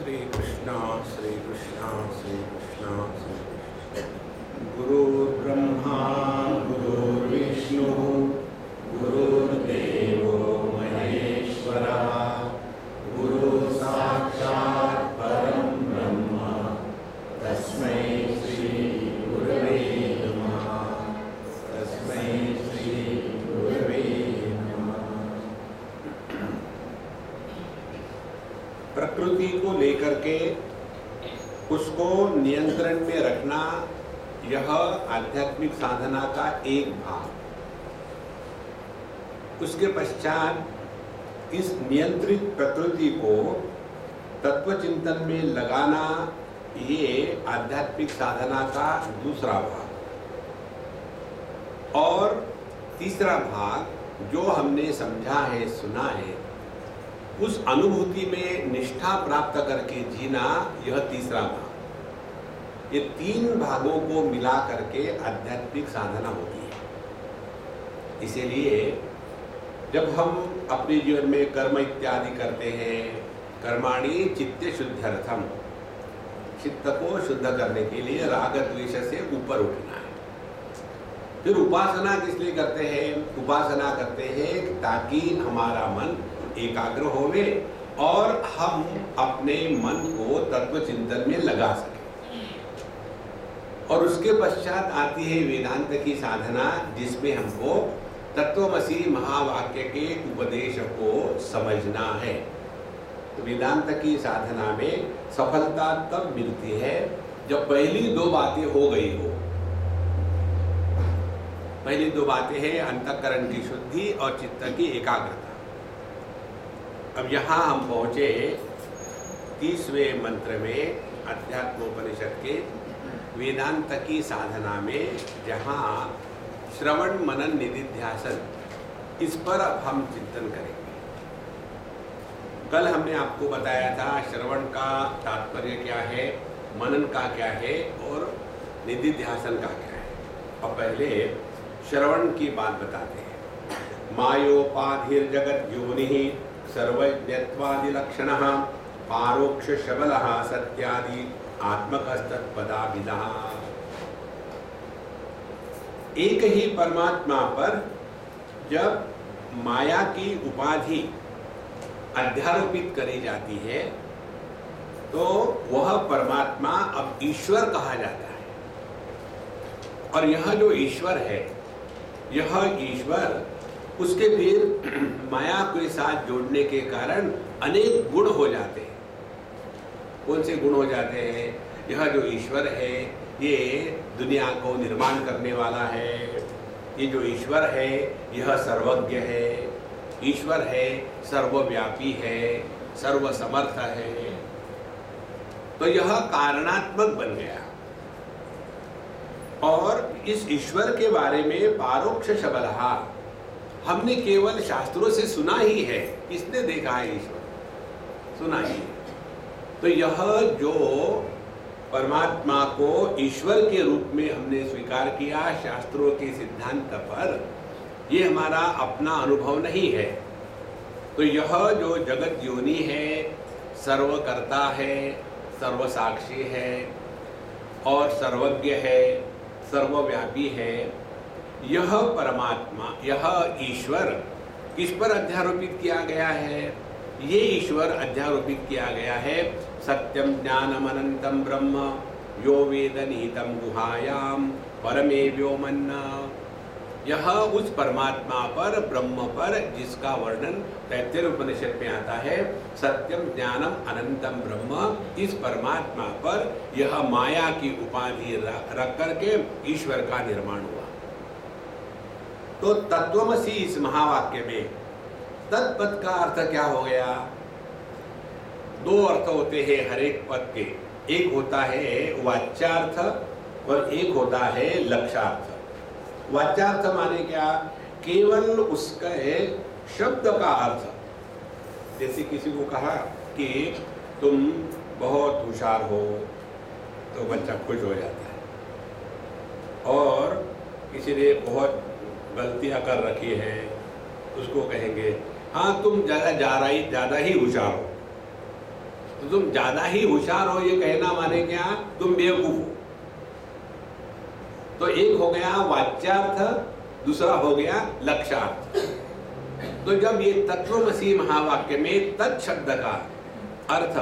श्री कृष्णा श्री कृष्णा श्री कृष्णा श्री गुरुर्ब्रह्मा गुरुर्विष्णु गुरुर्देवो महेश्वरः गुरु साक्षात् परं ब्रह्म तस्मै श्री गुरवे नमः तस्मै श्री गुरवे नमः। प्रकृति को लेकर के उसको नियंत्रण में रखना यह आध्यात्मिक साधना का एक भाग। उसके पश्चात इस नियंत्रित प्रकृति को तत्वचिंतन में लगाना ये आध्यात्मिक साधना का दूसरा भाग। और तीसरा भाग जो हमने समझा है सुना है उस अनुभूति में निष्ठा प्राप्त करके जीना यह तीसरा भाग। ये तीन भागों को मिला करके आध्यात्मिक साधना होती है। इसीलिए जब हम अपने जीवन में कर्म इत्यादि करते हैं, कर्माणि चित्ते शुद्ध्यर्थम, चित्त को शुद्ध करने के लिए राग द्वेष से ऊपर उठना है। फिर उपासना किस लिए करते हैं? उपासना करते हैं ताकि हमारा मन एकाग्र होवे और हम अपने मन को तत्व चिंतन में लगा सकें। और उसके पश्चात आती है वेदांत की साधना, जिसमें हमको तत्वमसि महावाक्य के उपदेश को समझना है। तो वेदांत की साधना में सफलता तब मिलती है जब पहली दो बातें हो गई हो। पहली दो बातें हैं अंतःकरण की शुद्धि और चित्त की एकाग्रता। अब यहाँ हम पहुँचे 30वें मंत्र में अध्यात्मोपनिषद के वेदांत की साधना में, जहाँ श्रवण मनन निधिध्यासन, इस पर अब हम चिंतन करेंगे। कल हमने आपको बताया था श्रवण का तात्पर्य क्या है, मनन का क्या है और निधिध्यासन का क्या है। और पहले श्रवण की बात बताते हैं। मायोपाधिर्जगत योनिः सर्वज्ञत्वादिलक्षणः पारोक्ष शबलः सत्यादि आत्मकस्तत्पदाभिदः। एक ही परमात्मा पर जब माया की उपाधि अध्यारोपित करी जाती है तो वह परमात्मा अब ईश्वर कहा जाता है। और यह जो ईश्वर है, यह ईश्वर उसके फिर माया के साथ जोड़ने के कारण अनेक गुण हो जाते हैं। कौन से गुण हो जाते हैं? यह जो ईश्वर है ये दुनिया को निर्माण करने वाला है। ये जो ईश्वर है यह सर्वज्ञ है। ईश्वर है सर्वव्यापी है, सर्वसमर्थ है। तो यह कारणात्मक बन गया। और इस ईश्वर के बारे में पारोक्ष शबलहा, हमने केवल शास्त्रों से सुना ही है। किसने देखा है ईश्वर? सुना ही है। तो यह जो परमात्मा को ईश्वर के रूप में हमने स्वीकार किया शास्त्रों के सिद्धांत पर, ये हमारा अपना अनुभव नहीं है। तो यह जो जगत योनि है, सर्वकर्ता है, सर्वसाक्षी है और सर्वज्ञ है, सर्वव्यापी है, यह परमात्मा, यह ईश्वर किस पर अध्यारोपित किया गया है? ये ईश्वर अध्यारोपित किया गया है सत्यम ज्ञानम अनंतम ब्रह्म यो वेद निहितम गुहायाम परमे व्योमन्न। यह उस परमात्मा पर, ब्रह्म पर, जिसका वर्णन तैत्तिरीय उपनिषद में आता है, सत्यम ज्ञानम अनंतम ब्रह्म। इस परमात्मा पर यह माया की उपाधि रख करके ईश्वर का निर्माण हुआ। तो तत्वमसि इस महावाक्य में तत्पद का अर्थ क्या हो गया? दो अर्थ होते हैं हर एक पद के। एक होता है वाच्यार्थ और एक होता है लक्ष्यार्थ। वाच्यार्थ माने क्या? केवल उसका शब्द का अर्थ। जैसे किसी को कहा कि तुम बहुत होशियार हो तो बच्चा खुश हो जाता है। और किसी ने बहुत गलतियां कर रखी है उसको कहेंगे हाँ तुम ज़्यादा ही होशियार हो। तो तुम ज्यादा ही होशियार हो ये कहना माने क्या, तुम बेवकूफ हो। तो एक हो गया वाच्यार्थ, दूसरा हो गया लक्ष्यार्थ। तो जब ये तत्वमसि महावाक्य में तत् शब्द का अर्थ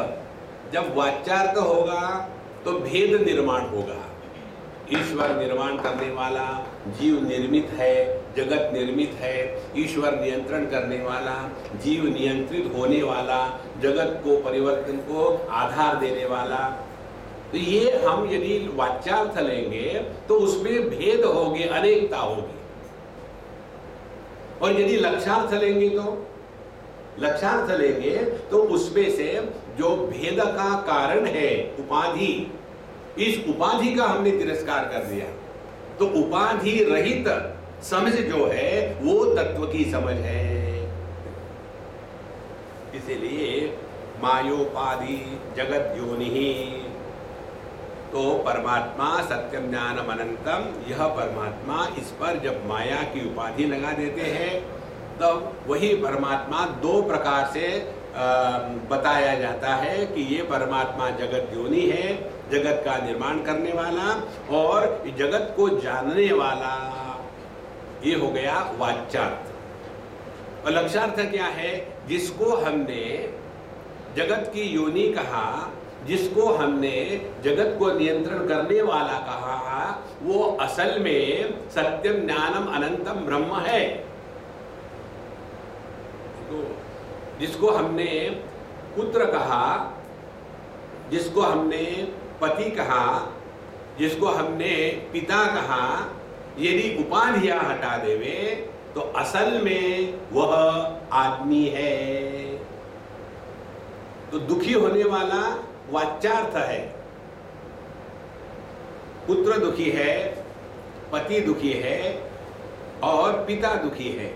जब वाच्यार्थ होगा तो भेद निर्माण होगा। ईश्वर निर्माण करने वाला, जीव निर्मित है, जगत निर्मित है, ईश्वर नियंत्रण करने वाला, जीव नियंत्रित होने वाला, जगत को परिवर्तन को आधार देने वाला। तो ये हम यदि वाच्यार्थ लेंगे तो उसमें भेद होगी, अनेकता होगी। और यदि लक्ष्यार्थ लेंगे तो उसमें से जो भेद का कारण है उपाधि, इस उपाधि का हमने तिरस्कार कर दिया। तो उपाधि रहित समझ जो है वो तत्व की समझ है। इसीलिए मायोपाधि जगत योनिहि, तो परमात्मा सत्यम ज्ञानम अनंतम, यह परमात्मा, इस पर जब माया की उपाधि लगा देते हैं तब वही परमात्मा दो प्रकार से बताया जाता है कि ये परमात्मा जगत योनि है, जगत का निर्माण करने वाला और जगत को जानने वाला। ये हो गया वाच्यार्थ। और लक्ष्यार्थ क्या है, जिसको हमने जगत की योनि कहा, जिसको हमने जगत को नियंत्रण करने वाला कहा, वो असल में सत्यम ज्ञानम अनंतम ब्रह्म है। तो जिसको हमने पुत्र कहा, जिसको हमने पति कहा, जिसको हमने पिता कहा, यदि उपाधियां हटा देवे तो असल में वह आदमी है। तो दुखी होने वाला वाच्यार्थ है। पुत्र दुखी है, पति दुखी है और पिता दुखी है।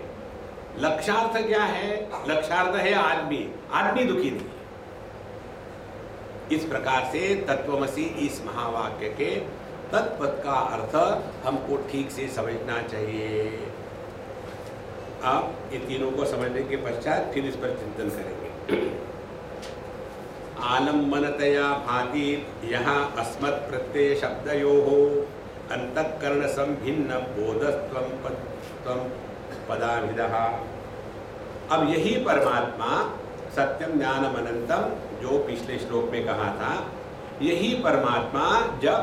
लक्ष्यार्थ क्या है, लक्ष्यार्थ है आदमी, आदमी दुखी नहीं। इस प्रकार से तत्वमसि इस महावाक्य के तत्पद का अर्थ हमको ठीक से समझना चाहिए। आप ये तीनों को समझने के पश्चात फिर इस पर चिंतन करेंगे। आलम्बनतया भाति यहाँ अस्मत् प्रत्यय शब्दयोः अंतःकरण संभिन्न बोधस्त्वं पदाभिधः। अब यही परमात्मा सत्यम ज्ञानम अनंतम जो पिछले श्लोक में कहा था, यही परमात्मा जब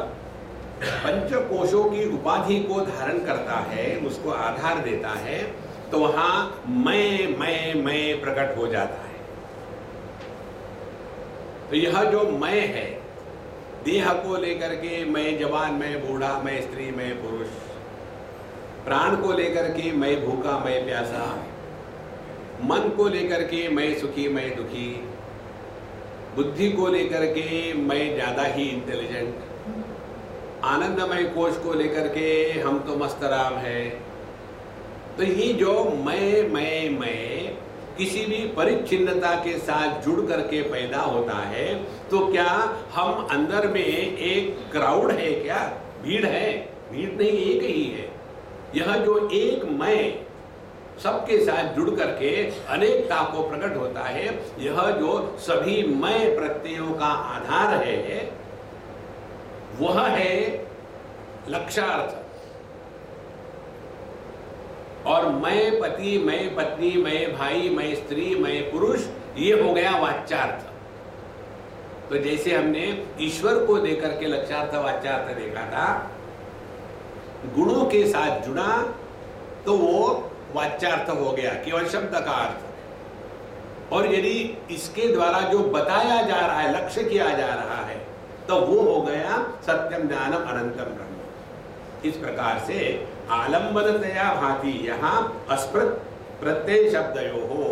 पंचकोशों की उपाधि को धारण करता है, उसको आधार देता है, तो वहां मैं प्रकट हो जाता है। तो यह जो मैं है, देह को लेकर के मैं जवान, मैं बूढ़ा, मैं स्त्री, मैं पुरुष, प्राण को लेकर के मैं भूखा, मैं प्यासा, मन को लेकर के मैं सुखी, मैं दुखी, बुद्धि को लेकर के मैं ज्यादा ही इंटेलिजेंट, आनंदमय कोश को लेकर के हम तो मस्तराम है। तो ये जो मैं किसी भी परिच्छिन्नता के साथ जुड़ करके पैदा होता है, तो क्या हम अंदर में एक क्राउड है क्या, भीड़ है? भीड़ नहीं, एक ही है। यह जो एक मैं सबके साथ जुड़ करके अनेकता को प्रकट होता है, यह जो सभी मैं प्रत्ययों का आधार है, वह है लक्ष्यार्थ। और मैं पति, मैं पत्नी, मैं भाई, मैं स्त्री, मैं पुरुष, ये हो गया वाच्यार्थ। तो जैसे हमने ईश्वर को देकर के लक्ष्यार्थ वाच्यार्थ देखा था, गुणों के साथ जुड़ा तो वो वाच्यार्थ हो गया, केवल शब्द का अर्थ। और यदि इसके द्वारा जो बताया जा रहा है, लक्ष्य किया जा रहा है, तो वो हो गया सत्यम ज्ञानम अनंतम ब्रह्म। इस प्रकार से आलम्बनतया भाति, यहाँ अस्मृत प्रत्यय शब्दयोः हो,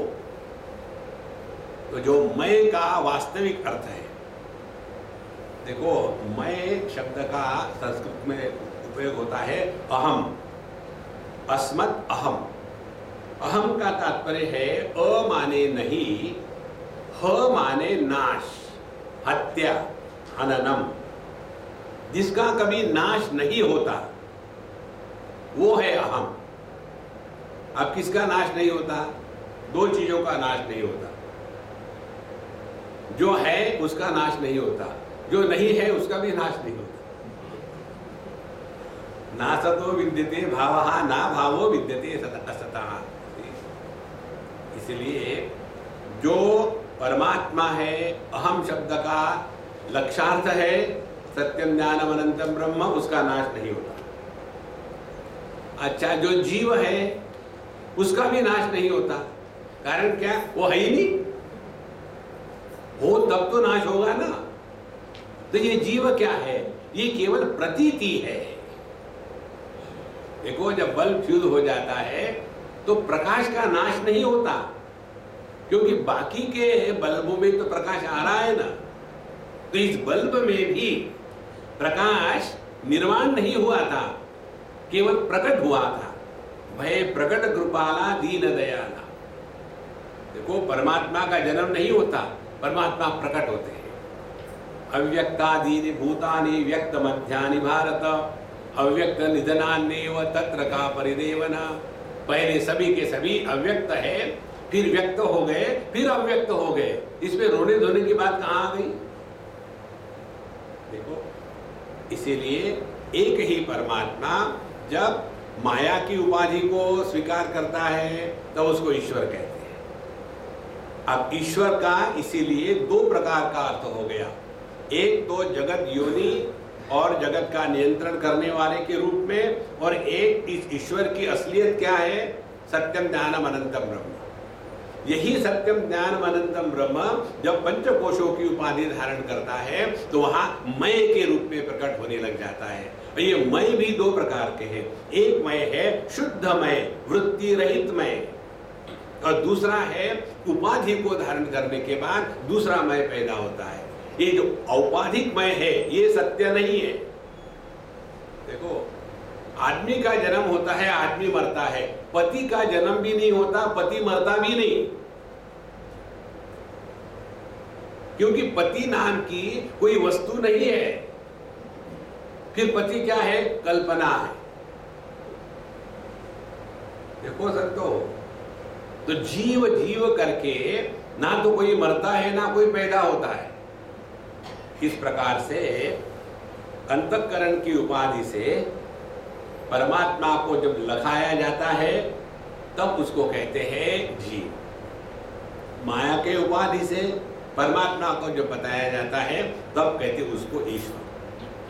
तो जो मैं का वास्तविक अर्थ है। देखो, मैं शब्द का संस्कृत में उपयोग होता है अहम, अस्मत् अहम। अहम का तात्पर्य है अ माने नहीं, ह माने नाश, हत्या, हननम। जिसका कभी नाश नहीं होता वो है अहम। अब किसका नाश नहीं होता? दो चीजों का नाश नहीं होता। जो है उसका नाश नहीं होता, जो नहीं है उसका भी नाश नहीं होता। नासतो विद्यते भावः ना भावो विद्यते असतः। इसलिए जो परमात्मा है, अहम शब्द का लक्षार्थ है सत्यम ज्ञानम अनंतम ब्रह्म, उसका नाश नहीं होता। अच्छा, जो जीव है उसका भी नाश नहीं होता। कारण क्या? वो है ही नहीं, हो तब तो नाश होगा ना। तो ये जीव क्या है? ये केवल प्रतीति है। देखो, जब बल्ब फ्यूज हो जाता है तो प्रकाश का नाश नहीं होता, क्योंकि बाकी के बल्बों में तो प्रकाश आ रहा है ना। तो इस बल्ब में भी प्रकाश निर्माण नहीं हुआ था, केवल प्रकट हुआ था। भय प्रकट कृपाला दीन दयाला। देखो, परमात्मा का जन्म नहीं होता, परमात्मा प्रकट होते हैं। अव्यक्तादीनि भूतानि व्यक्त मध्यानि भारत, अव्यक्त निधनान्येव तत्र का परिदेवना। पहले सभी के सभी अव्यक्त है, फिर व्यक्त हो गए, फिर अव्यक्त हो गए। इसमें रोने धोने की बात कहां आ गई? देखो, इसीलिए एक ही परमात्मा जब माया की उपाधि को स्वीकार करता है तो उसको ईश्वर कहते हैं। अब ईश्वर का इसीलिए दो प्रकार का अर्थ हो गया। एक तो जगत योनि और जगत का नियंत्रण करने वाले के रूप में, और एक इस ईश्वर की असलियत क्या है? सत्यम ज्ञानम अनंतम ब्रह्म। यही सत्यम ज्ञानम अनंतम ब्रह्म जब पंचकोशों की उपाधि धारण करता है तो वहां मय के रूप में प्रकट होने लग जाता है। और ये मय भी दो प्रकार के हैं। एक मय है शुद्ध मय, वृत्ति रहित मय, और दूसरा है उपाधि को धारण करने के बाद दूसरा मय पैदा होता है। ये जो औपाधिक मय है ये सत्य नहीं है। देखो, आदमी का जन्म होता है, आदमी मरता है। पति का जन्म भी नहीं होता, पति मरता भी नहीं, क्योंकि पति नाम की कोई वस्तु नहीं है। फिर पति क्या है? कल्पना है। देखो संतो, तो जीव जीव करके ना तो कोई मरता है ना कोई पैदा होता है। इस प्रकार से अंतःकरण की उपाधि से परमात्मा को जब लखाया जाता है तब उसको कहते हैं जीव। माया के उपाधि से परमात्मा को जब बताया जाता है तब कहते हैं उसको ईश्वर।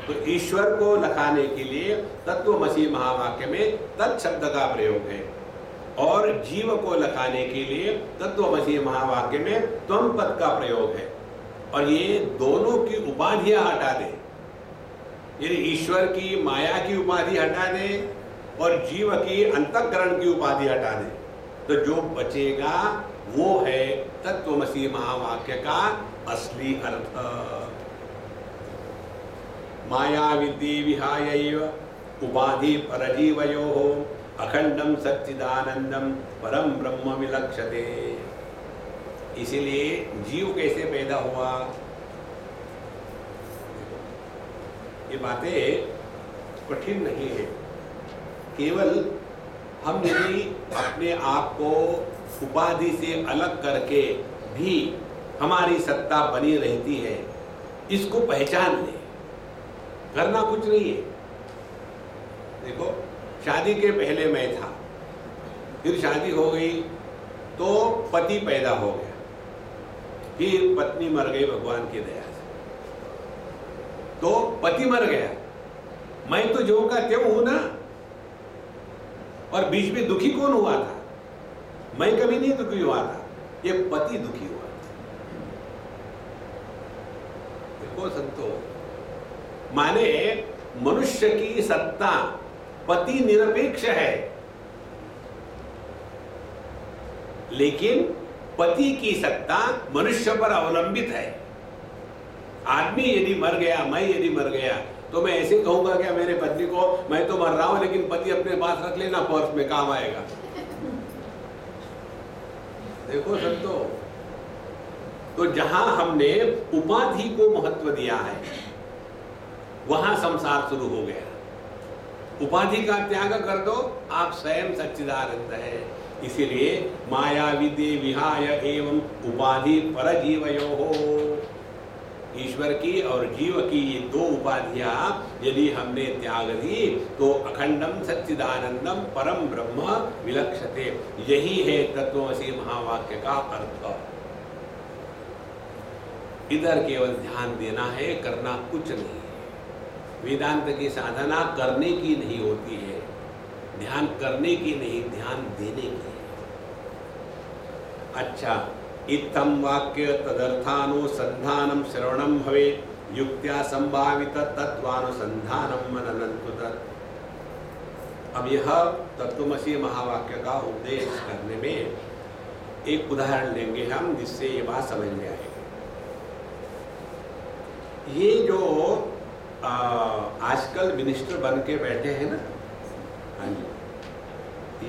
तो ईश्वर को लखाने के लिए तत्वमसि महावाक्य में तत् शब्द का प्रयोग है, और जीव को लखाने के लिए तत्वमसि महावाक्य में त्वम पद का प्रयोग है। और ये दोनों की उपाधियां हटा दे, यदि ईश्वर की माया की उपाधि हटा दे और जीव की अंतःकरण की उपाधि हटा दे, तो जो बचेगा वो है तत्वमसि महावाक्य का असली अर्थ। माया विद्धि विहायैव उपाधि परजीवयोः अखंडम सच्चिदानंदम परम ब्रह्म विलक्षते। इसीलिए जीव कैसे पैदा हुआ? ये बातें कठिन नहीं है। केवल हम यदि अपने आप को उपाधि से अलग करके भी हमारी सत्ता बनी रहती है, इसको पहचान ले, करना कुछ नहीं है। देखो, शादी के पहले मैं था, फिर शादी हो गई तो पति पैदा हो गया, फिर पत्नी मर गई भगवान की दया से, तो पति मर गया। मैं तो जो का त्यों हूं ना, और बीच में दुखी कौन हुआ था? मैं कभी नहीं दुखी हुआ था, ये पति दुखी हुआ था। देखो संतो, माने मनुष्य की सत्ता पति निरपेक्ष है, लेकिन पति की सत्ता मनुष्य पर अवलंबित है। आदमी यदि मर गया, मैं यदि मर गया, तो मैं ऐसे कहूंगा क्या मेरे पत्नी को, मैं तो मर रहा हूं लेकिन पति अपने पास रख लेना, पर्स में काम आएगा। देखो संतो, तो जहां हमने उपाधि को महत्व दिया है वहां संसार शुरू हो गया। उपाधि का त्याग कर दो, आप स्वयं सच्चिदानंद है। इसीलिए माया विदे विहाय एवं उपाधि परजीवयोः ईश्वर की और जीव की ये दो उपाधियां यदि हमने त्याग दी तो अखंडम सच्चिदानंदम परम ब्रह्म विलक्षते, यही है तत्वमसि महावाक्य का अर्थ। इधर केवल ध्यान देना है, करना कुछ नहीं है। वेदांत की साधना करने की नहीं होती है, ध्यान करने की नहीं, ध्यान देने की है। अच्छा, इत्थं वाक्य तदर्थानुसंधानं श्रवणं भवेत् युक्त्या संभावित तत्वानुसंधानं मननं तु तत्। अब यह तत्वमसि महावाक्य का उपदेश करने में एक उदाहरण लेंगे हम, जिससे ये बात समझ में आएगी। ये जो आजकल मिनिस्टर बन के बैठे हैं ना, हाँ जी,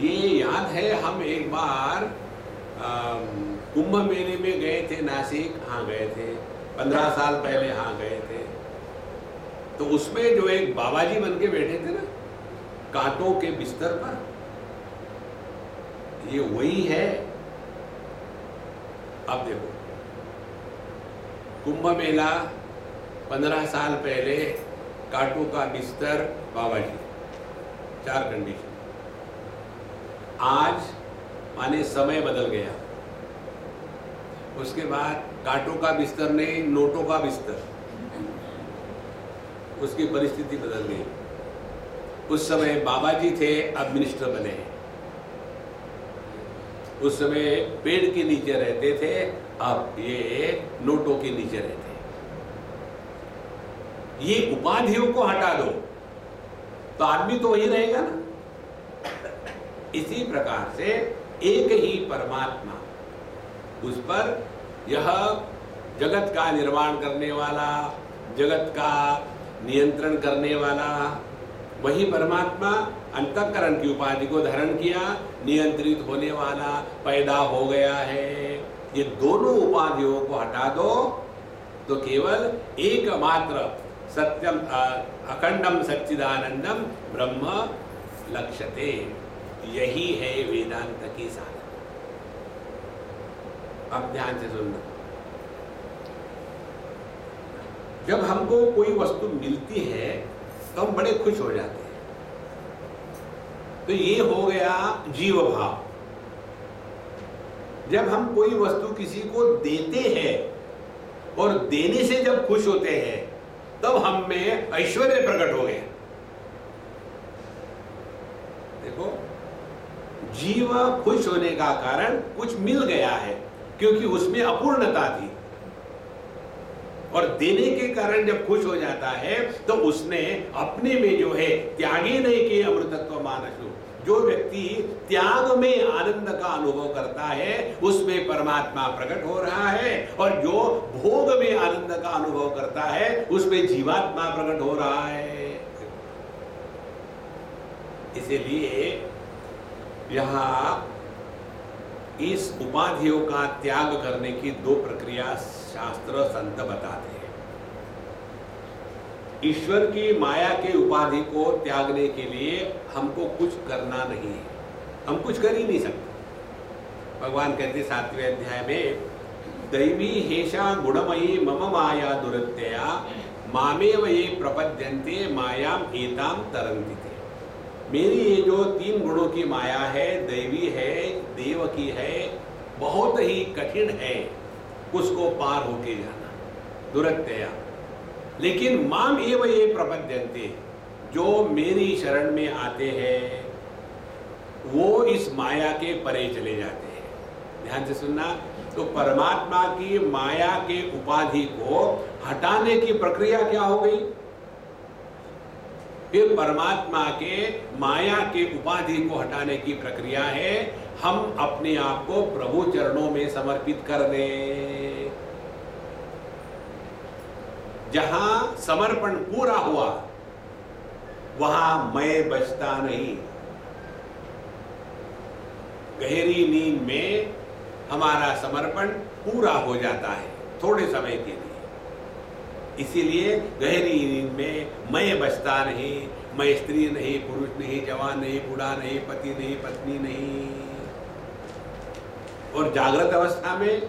ये याद है हम एक बार कुंभ मेले में गए थे, नासिक, हाँ गए थे, 15 साल पहले हाँ गए थे। तो उसमें जो एक बाबा जी बन के बैठे थे ना, कांटों के बिस्तर पर, ये वही है। अब देखो, कुंभ मेला 15 साल पहले, कांटों का बिस्तर, बाबा जी, 4 कंडीशन। आज माने समय बदल गया, उसके बाद कांटों का बिस्तर नहीं, नोटों का बिस्तर, उसकी परिस्थिति बदल गई। उस समय बाबा जी थे, अब मिनिस्टर बने। उस समय पेड़ के नीचे रहते थे, अब ये नोटों के नीचे रहते हैं। ये उपाधियों को हटा दो तो आदमी तो वही रहेगा ना। इसी प्रकार से एक ही परमात्मा, उस पर यह जगत का निर्माण करने वाला, जगत का नियंत्रण करने वाला वही परमात्मा अंतःकरण की उपाधि को धारण किया, नियंत्रित होने वाला पैदा हो गया है। ये दोनों उपाधियों को हटा दो तो केवल एकमात्र सत्यम अखंडम सच्चिदानंदम ब्रह्म लक्ष्यते, यही है वेदांत की साधना। अब ध्यान से सुनना। जब हमको कोई वस्तु मिलती है तो हम बड़े खुश हो जाते हैं। तो ये हो गया जीव भाव। जब हम कोई वस्तु किसी को देते हैं और देने से जब खुश होते हैं, तब हम में ऐश्वर्य प्रकट हो गया। देखो, जीव खुश होने का कारण कुछ मिल गया है, क्योंकि उसमें अपूर्णता थी, और देने के कारण जब खुश हो जाता है तो उसने अपने में जो है त्यागे नहीं के अमृतत्व मानसु। जो व्यक्ति त्याग में आनंद का अनुभव करता है उसमें परमात्मा प्रकट हो रहा है, और जो भोग में आनंद का अनुभव करता है उसमें जीवात्मा प्रकट हो रहा है। इसीलिए यहां इस उपाधियों का त्याग करने की 2 प्रक्रिया शास्त्र संत बताते हैं। ईश्वर की माया के उपाधि को त्यागने के लिए हमको कुछ करना नहीं है, हम कुछ कर ही नहीं सकते। भगवान कहते 7वें अध्याय में, दैवी हेषा गुणमयी मम माया दुरत्यया मामेव ये प्रपद्यन्ते मायाम एताम तरन्ति ते। मेरी ये जो 3 गुणों की माया है, दैवी है, देव की है, बहुत ही कठिन है उसको पार होके जाना, दुरत्यया। लेकिन माम एव ये प्रपद्यन्ते, जो मेरी शरण में आते हैं वो इस माया के परे चले जाते हैं। ध्यान से सुनना। तो परमात्मा की माया के उपाधि को हटाने की प्रक्रिया क्या हो गई? फिर परमात्मा के माया के उपाधि को हटाने की प्रक्रिया है, हम अपने आप को प्रभु चरणों में समर्पित कर दें। जहां समर्पण पूरा हुआ वहां मैं बचता नहीं। गहरी नींद में हमारा समर्पण पूरा हो जाता है थोड़े समय के लिए। इसीलिए गहरी नींद में मैं बचता नहीं, मैं स्त्री नहीं, पुरुष नहीं, जवान नहीं, बूढ़ा नहीं, पति नहीं, पत्नी नहीं। और जागृत अवस्था में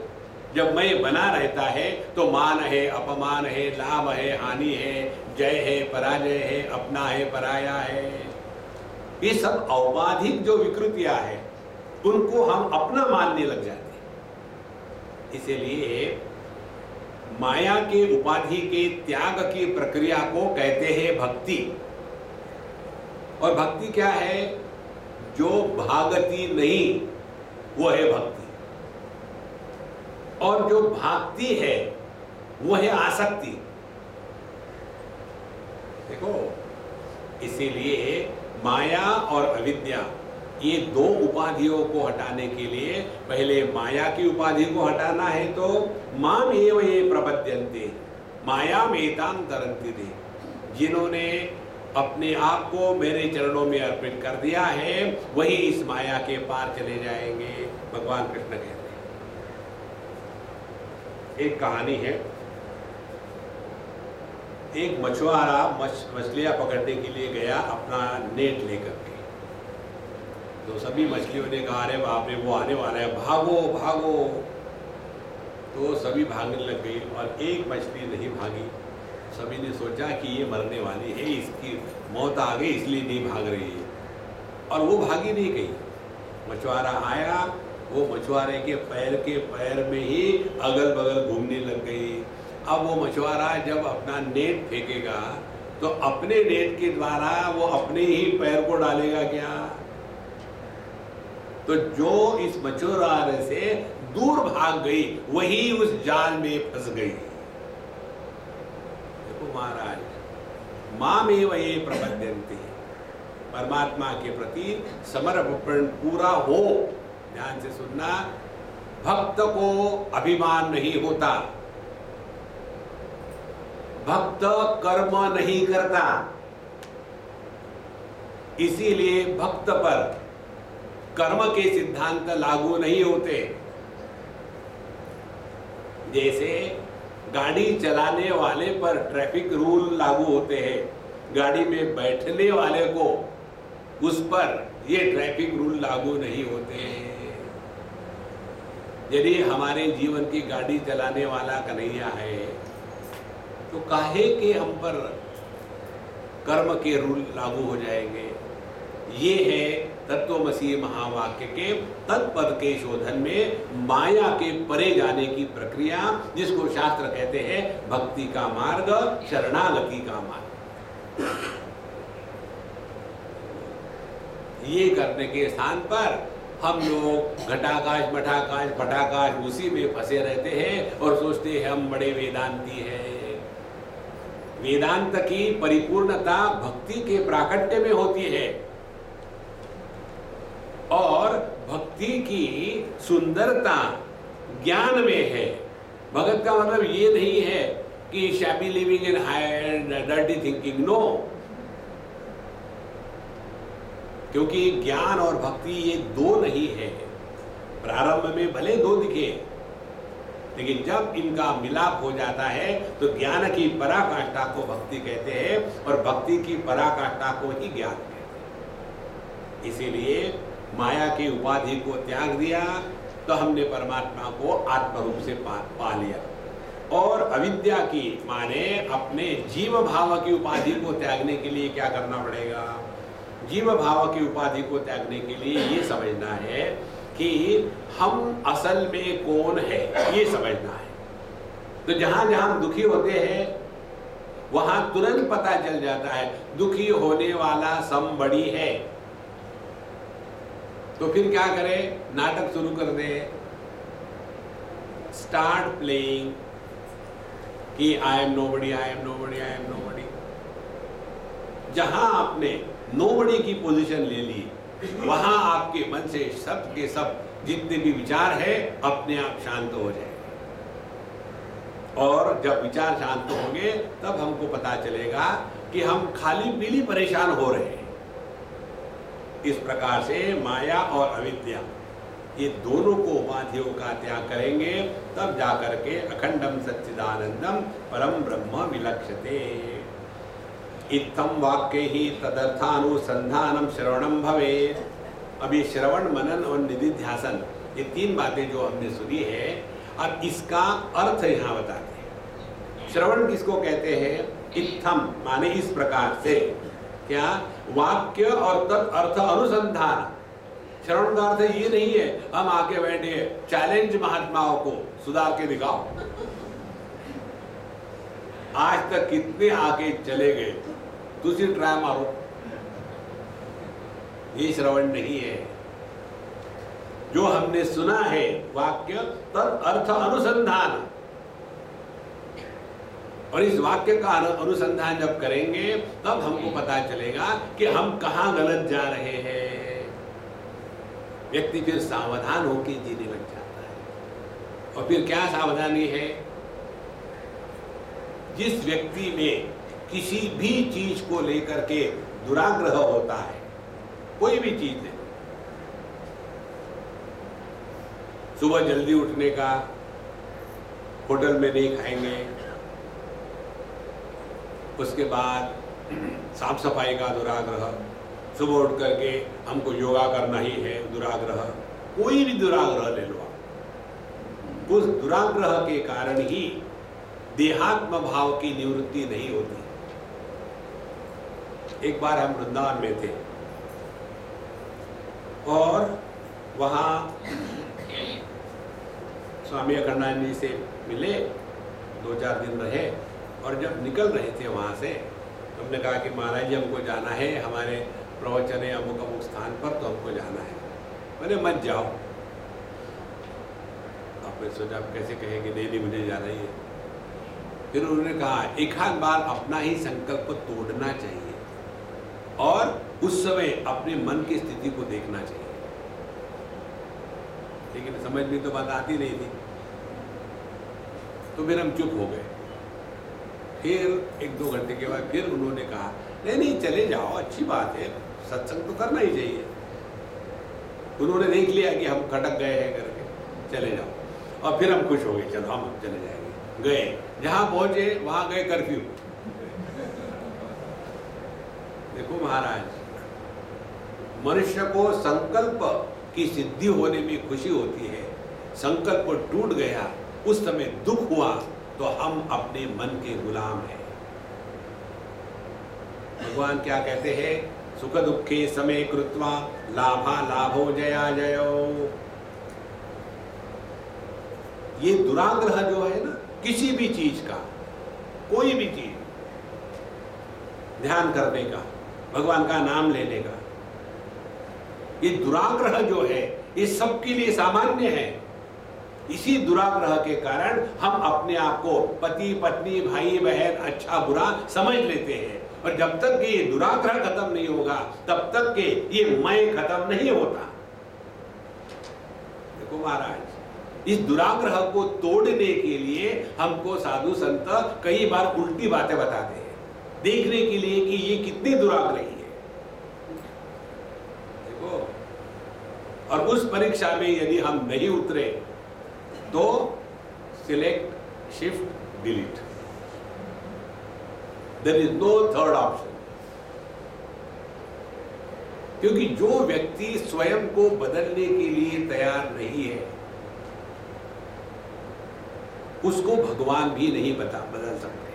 जब मैं बना रहता है तो मान है, अपमान है, लाभ है, हानि है, जय है, पराजय है, अपना है, पराया है। ये सब औपाधिक जो विकृतियां हैं उनको हम अपना मानने लग जाते हैं। इसीलिए माया के उपाधि के त्याग की प्रक्रिया को कहते हैं भक्ति। और भक्ति क्या है? जो भागती नहीं वो है भक्ति, और जो भागती है वो है आसक्ति। देखो, इसीलिए माया और अविद्या ये दो उपाधियों को हटाने के लिए पहले माया की उपाधि को हटाना है। तो माम एव ये प्रपद्यन्ते मायाम एतां तरन्ति ते, जिन्होंने अपने आप को मेरे चरणों में अर्पित कर दिया है वही इस माया के पार चले जाएंगे, भगवान कृष्ण कहते हैं। एक कहानी है, एक मछुआरा मछलियां पकड़ने के लिए गया अपना नेट लेकर के। तो सभी मछलियों ने कहा, अरे बाप रे, वो आने वाला है, भागो भागो। तो सभी भागने लग गई और एक मछली नहीं भागी। सभी ने सोचा कि ये मरने वाली है, इसकी मौत आ गई इसलिए नहीं भाग रही है, और वो भागी नहीं गई। मछुआरा आया, वो मछुआरे के पैर में ही अगल बगल घूमने लग गई। अब वो मछुआरा जब अपना नेट फेंकेगा तो अपने नेट के द्वारा वो अपने ही पैर को डालेगा क्या? तो जो इस मछुआरे से दूर भाग गई वही उस जाल में फंस गई। देखो महाराज, मामेव ये प्रपद्यन्ते, परमात्मा के प्रति समर्पण पूरा हो। ध्यान से सुनना, भक्त को अभिमान नहीं होता, भक्त कर्म नहीं करता, इसीलिए भक्त पर कर्म के सिद्धांत लागू नहीं होते। जैसे गाड़ी चलाने वाले पर ट्रैफिक रूल लागू होते हैं, गाड़ी में बैठने वाले को उस पर ये ट्रैफिक रूल लागू नहीं होते हैं। यदि हमारे जीवन की गाड़ी चलाने वाला कन्हैया है तो काहे के हम पर कर्म के रूल लागू हो जाएंगे? ये है तत्वमसी महावाक्य के तत्पद के शोधन में माया के परे जाने की प्रक्रिया, जिसको शास्त्र कहते हैं भक्ति का मार्ग, शरणागति का मार्ग। ये करने के स्थान पर हम लोग घटाकाश मठाकाश पटाकाश उसी में फंसे रहते हैं और सोचते हैं हम बड़े वेदांती हैं। वेदांत की परिपूर्णता भक्ति के प्राकट्य में होती है, और भक्ति की सुंदरता ज्ञान में है। भगत का मतलब ये नहीं है कि shabby living in high dirty thinking, no. क्योंकि ज्ञान और भक्ति ये दो नहीं है। प्रारंभ में भले दो दिखे, लेकिन जब इनका मिलाप हो जाता है तो ज्ञान की पराकाष्ठा को भक्ति कहते हैं और भक्ति की पराकाष्ठा को ही ज्ञान कहते हैं। इसीलिए माया की उपाधि को त्याग दिया तो हमने परमात्मा को आत्म रूप से पा लिया। और अविद्या की माने अपने जीव भाव की उपाधि को त्यागने के लिए क्या करना पड़ेगा? जीव भाव की उपाधि को त्यागने के लिए ये समझना है कि हम असल में कौन है, ये समझना है। तो जहां जहां हम दुखी होते हैं वहां तुरंत पता चल जाता है दुखी होने वाला समबड़ी है। तो फिर क्या करें? नाटक शुरू कर दे, स्टार्ट प्लेइंग कि I am nobody, I am nobody, I am nobody. जहां आपने नोबडी की पोजीशन ले ली वहां आपके मन से सब के सब जितने भी विचार है अपने आप शांत हो जाए। और जब विचार शांत होंगे तब हमको पता चलेगा कि हम खाली पीली परेशान हो रहे हैं। इस प्रकार से माया और अविद्या ये दोनों को उपाधियों का त्याग करेंगे, तब जाकर के अखंडम सच्चिदानंदम परम ब्रह्म विलक्षते। इत्थम वाक्य ही तदर्थानुसंधानम श्रवणम भवेत्। अभी श्रवण, मनन और निधिध्यासन, ये तीन बातें जो हमने सुनी है, अब इसका अर्थ यहां बताते हैं। श्रवण किसको कहते हैं? इत्थम माने इस प्रकार से, क्या? वाक्य और तद अर्थ अनुसंधान। श्रवण का अर्थ ये नहीं है हम आके बैठे चैलेंज महात्माओं को सुधार के दिखाओ। आज तक कितने आगे चले गए, दूसरी ट्राई मारो। ये श्रवण नहीं है। जो हमने सुना है वाक्य तद अर्थ अनुसंधान, और इस वाक्य का अनुसंधान जब करेंगे तब हमको पता चलेगा कि हम कहां गलत जा रहे हैं। व्यक्ति फिर सावधान होकर जीने लग जाता है। और फिर क्या सावधानी है? जिस व्यक्ति में किसी भी चीज को लेकर के दुराग्रह होता है, कोई भी चीज है, सुबह जल्दी उठने का, होटल में नहीं खाएंगे, उसके बाद साफ सफाई का दुराग्रह, सुबह उठ करके हमको योगा करना ही है दुराग्रह, कोई भी दुराग्रह ले लो आप, उस दुराग्रह के कारण ही देहात्म भाव की निवृत्ति नहीं होती। एक बार हम वृंदावन में थे और वहां स्वामी अखंडानंद जी से मिले, 2-4 दिन रहे, और जब निकल रहे थे वहां से, हमने कहा कि महाराज जी हमको जाना है, हमारे प्रवचन है अमुक अमुक स्थान पर, तो हमको जाना है। मैंने मत जाओ। आपने सोचा आप कैसे कहेंगे नहीं मुझे जाना ही है। फिर उन्होंने कहा एक आध बार अपना ही संकल्प तोड़ना चाहिए और उस समय अपने मन की स्थिति को देखना चाहिए। लेकिन समझ में तो बात आती नहीं थी, तो फिर हम चुप हो गए। फिर 1-2 घंटे के बाद फिर उन्होंने कहा नहीं चले जाओ, अच्छी बात है, सत्संग तो करना ही चाहिए। उन्होंने देख लिया कि हम खटक गए हैं करके, चले जाओ। और फिर हम खुश हो गए, चलो हम चले जाएंगे। गए, जहां पहुंचे वहां गए कर्फ्यू। देखो महाराज, मनुष्य को संकल्प की सिद्धि होने में खुशी होती है, संकल्प टूट गया, उस समय दुख हुआ, तो हम अपने मन के गुलाम हैं। भगवान क्या कहते हैं? सुख दुखे समय कृत्वा लाभा लाभो जया जयो। ये दुराग्रह जो है ना, किसी भी चीज का, कोई भी चीज, ध्यान करने का, भगवान का नाम लेने का, ये दुराग्रह जो है ये सबके लिए सामान्य है। इसी दुराग्रह के कारण हम अपने आप को पति पत्नी भाई बहन अच्छा बुरा समझ लेते हैं, और जब तक कि ये दुराग्रह खत्म नहीं होगा तब तक के ये मैं खत्म नहीं होता। देखो महाराज, इस दुराग्रह को तोड़ने के लिए हमको साधु संत कई बार उल्टी बातें बताते हैं, देखने के लिए कि ये कितनी दुराग्रही है। देखो, और उस परीक्षा में यदि हम नहीं उतरे तो select shift delete, there is no third option. क्योंकि जो व्यक्ति स्वयं को बदलने के लिए तैयार नहीं है उसको भगवान भी नहीं बदल सकते।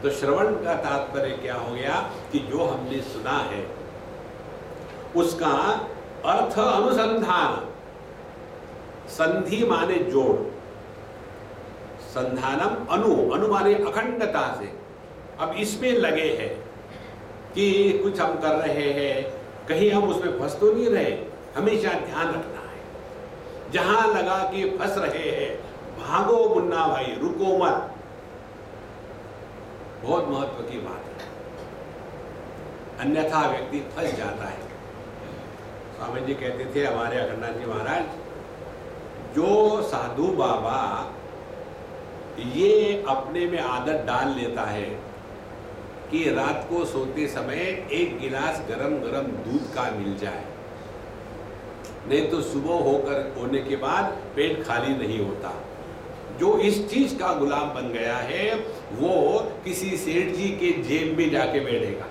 तो श्रवण का तात्पर्य क्या हो गया कि जो हमने सुना है उसका अर्थ अनुसंधान, संधि माने जोड़, संधानम अनु माने अखंडता से। अब इसमें लगे हैं कि कुछ हम कर रहे हैं, कहीं हम उसमें फंस तो नहीं रहे, हमेशा ध्यान रखना है। जहां लगा कि फंस रहे हैं, भागो मुन्ना भाई, रुको मत। बहुत महत्व की बात है, अन्यथा व्यक्ति फंस जाता है। स्वामी जी कहते थे हमारे अखंडानंद जी महाराज, जो साधु बाबा ये अपने में आदत डाल लेता है कि रात को सोते समय 1 गिलास गरम गरम दूध का मिल जाए, नहीं तो सुबह होने के बाद पेट खाली नहीं होता, जो इस चीज का गुलाम बन गया है वो किसी सेठ जी के जेब में जाके बैठेगा।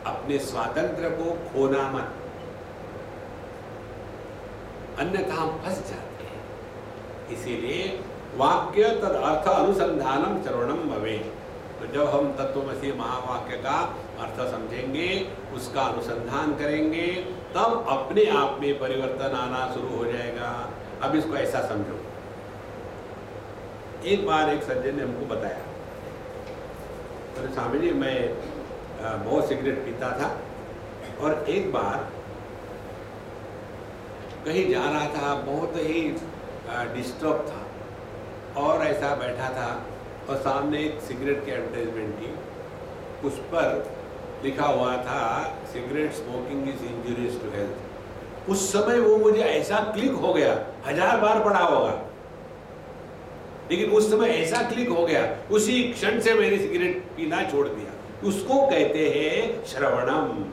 अपने स्वातंत्र को खोना मत, अन्यथा हम फंस जाते हैं। इसीलिए वाक्य तद अर्थ अनुसंधानम श्रवणम भवे। तो जब हम तत्वमसी महावाक्य का अर्थ समझेंगे, उसका अनुसंधान करेंगे, तब अपने आप में परिवर्तन आना शुरू हो जाएगा। अब इसको ऐसा समझो, एक बार एक सज्जन ने हमको बताया, तो स्वामी जी मैं बहुत सिगरेट पीता था और एक बार कहीं जा रहा था, बहुत ही डिस्टर्ब था और ऐसा बैठा था और सामने एक सिगरेट की एडवर्टाइजमेंट थी, उस पर लिखा हुआ था cigarette smoking is injurious to health. उस समय वो मुझे ऐसा क्लिक हो गया, 1000 बार पढ़ा होगा, लेकिन उस समय ऐसा क्लिक हो गया, उसी क्षण से मैंने सिगरेट पीना छोड़ दिया। उसको कहते हैं श्रवणम।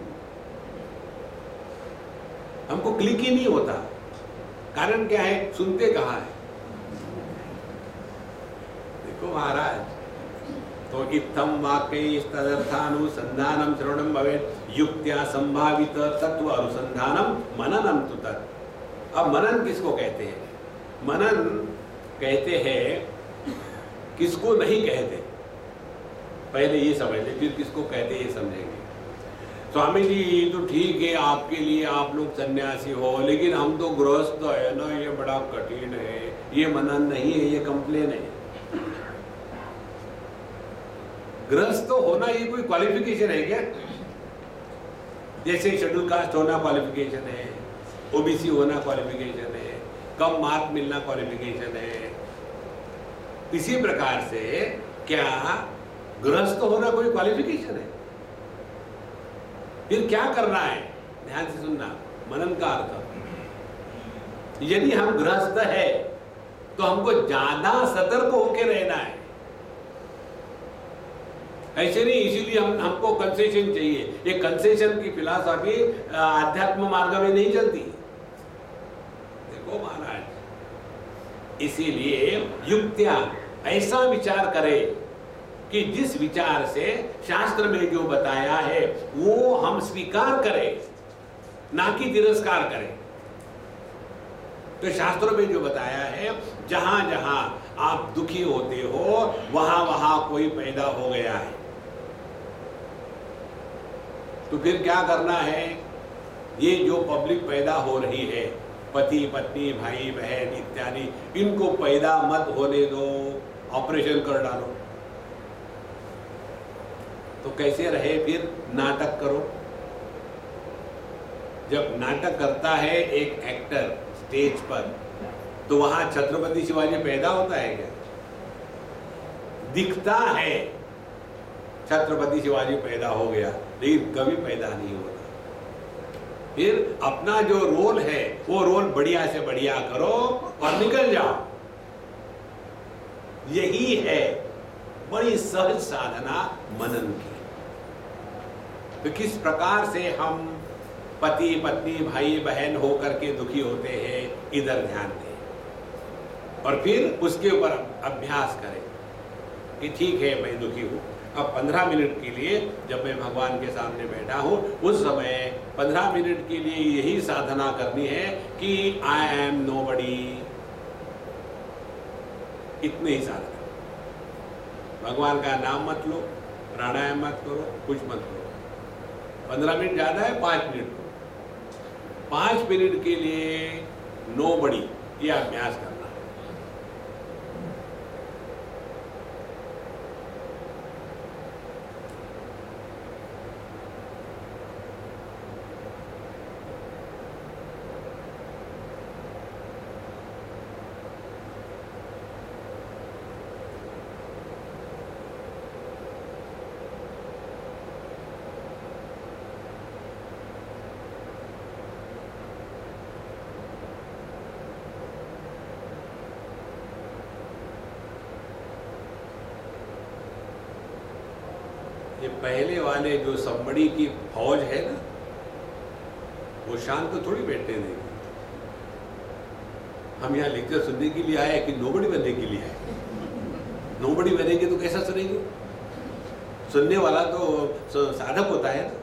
हमको क्लिक ही नहीं होता, कारण क्या है? सुनते कहाँ है? देखो महाराज, तो इत्थम वाक्य तदर्थानुसंधानम श्रवणम भवेत् युक्त्या संभावित तत्व अनुसंधानम मननम तु तत्। अब मनन किसको कहते हैं? मनन कहते हैं, किसको नहीं कहते पहले ये समझ ले, फिर किसको कहते ये समझेंगे। स्वामी जी तो ठीक है, आपके लिए आप लोग सन्यासी हो, लेकिन हम तो गृहस्थ है ना, ये बड़ा कठिन है, ये मनन नहीं है, ये कंप्लेन है। गृहस्थ होना ये कोई क्वालिफिकेशन है क्या? जैसे शेड्यूल कास्ट होना क्वालिफिकेशन है, ओबीसी होना क्वालिफिकेशन है, कम मार्क मिलना क्वालिफिकेशन है, इसी प्रकार से क्या गृहस्थ होना कोई क्वालिफिकेशन है? फिर क्या करना है? ध्यान से सुनना, मनन का अर्थ, यदि हम गृहस्थ है तो हमको ज्यादा सतर्क होकर रहना है। ऐसे नहीं, इसीलिए हमको कंसेशन चाहिए। ये कंसेशन की फिलॉसफी आध्यात्म मार्ग में नहीं चलती। देखो महाराज, इसीलिए युक्तियां ऐसा विचार करे कि जिस विचार से शास्त्र में जो बताया है वो हम स्वीकार करें, ना कि तिरस्कार करें। तो शास्त्रों में जो बताया है, जहां जहां आप दुखी होते हो वहां वहां कोई पैदा हो गया है, तो फिर क्या करना है? ये जो पब्लिक पैदा हो रही है, पति पत्नी भाई बहन इत्यादि, इनको पैदा मत होने दो, ऑपरेशन कर डालो। तो कैसे रहे? फिर नाटक करो। जब नाटक करता है एक एक्टर स्टेज पर, तो वहां छत्रपति शिवाजी पैदा होता है क्या? दिखता है छत्रपति शिवाजी पैदा हो गया, लेकिन कभी पैदा नहीं होता। फिर अपना जो रोल है वो रोल बढ़िया से बढ़िया करो और निकल जाओ। यही है बड़ी सहज साधना मनन की। तो किस प्रकार से हम पति पत्नी भाई बहन होकर के दुखी होते हैं, इधर ध्यान दें और फिर उसके ऊपर अभ्यास करें कि ठीक है मैं दुखी हूं। अब 15 मिनट के लिए जब मैं भगवान के सामने बैठा हूं, उस समय 15 मिनट के लिए यही साधना करनी है कि आई एम नोबडी। इतने ही साधना। भगवान का नाम मत लो, प्राणायाम मत करो, कुछ मत करो। 15 मिनट ज्यादा है, 5 मिनट करो। 5 मिनट के लिए नोबडी, ये अभ्यास करना। ये पहले वाले जो संबड़ी की फौज है ना, वो शांत तो थोड़ी बैठने देगी। हम यहाँ लेक्चर सुनने के लिए आए कि नोबड़ी बनने के लिए आए। नोबड़ी बनेंगे तो कैसा सुनेंगे? सुनने वाला तो साधक होता है ना,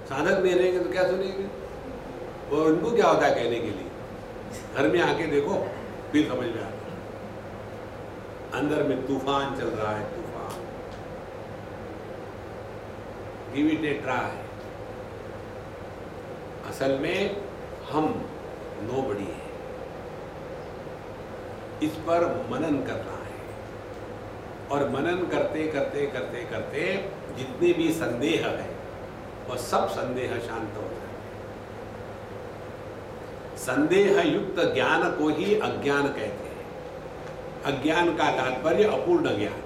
साधक नहीं रहेंगे तो क्या सुनेंगे? और उनको क्या होता है कहने के लिए? घर में आके देखो फिर समझ में आता। अंदर में तूफान चल रहा है, तूफान। Give it A try. असल में हम नोबडी है, इस पर मनन करना है, और मनन करते करते करते करते जितने भी संदेह है वह सब संदेह शांत हो जाए। संदेह युक्त ज्ञान को ही अज्ञान कहते हैं। अज्ञान का तात्पर्य अपूर्ण ज्ञान।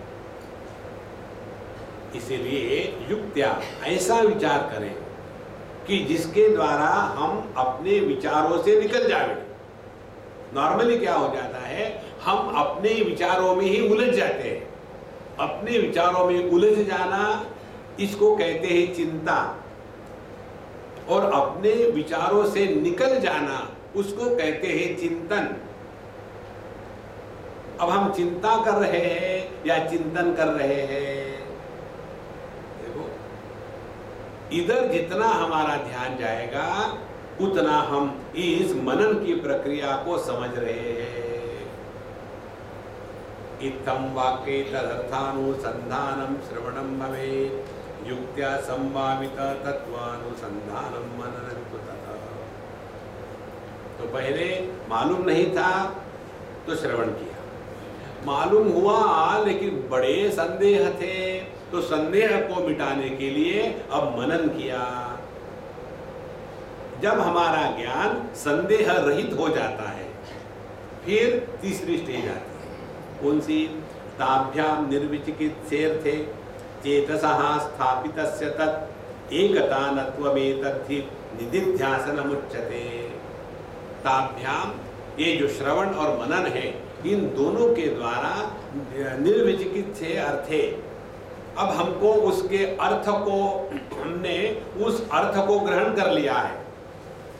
इसीलिए युक्त्या ऐसा विचार करें कि जिसके द्वारा हम अपने विचारों से निकल जाए। नॉर्मली क्या हो जाता है, हम अपने विचारों में ही उलझ जाते हैं। अपने विचारों में उलझ जाना इसको कहते हैं चिंता, और अपने विचारों से निकल जाना उसको कहते हैं चिंतन। अब हम चिंता कर रहे हैं या चिंतन कर रहे हैं, देखो इधर जितना हमारा ध्यान जाएगा उतना हम इस मनन की प्रक्रिया को समझ रहे हैं। इत्थं वाक्ये तदर्थानुसंधानं श्रवणं भवेत्, युक्त्या संभावित तत्वानुसंधानं मननं तु ततः। तो पहले मालूम नहीं था तो श्रवण किया, मालूम हुआ लेकिन बड़े संदेह थे तो संदेह को मिटाने के लिए अब मनन किया। जब हमारा ज्ञान संदेह रहित हो जाता है फिर तीसरी स्टेज आती है। कौन सी? ताभ्याम निर्विचिकित्सेर्थे चेतसः स्थापितस्य तत् एकतानत्वमेतद्धि निदिध्यासनमुच्यते। ताभ्याम, ये जो श्रवण और मनन है, इन दोनों के द्वारा निर्विचिकित्से अर्थे, अब हमको उसके अर्थ को, हमने उस अर्थ को ग्रहण कर लिया है।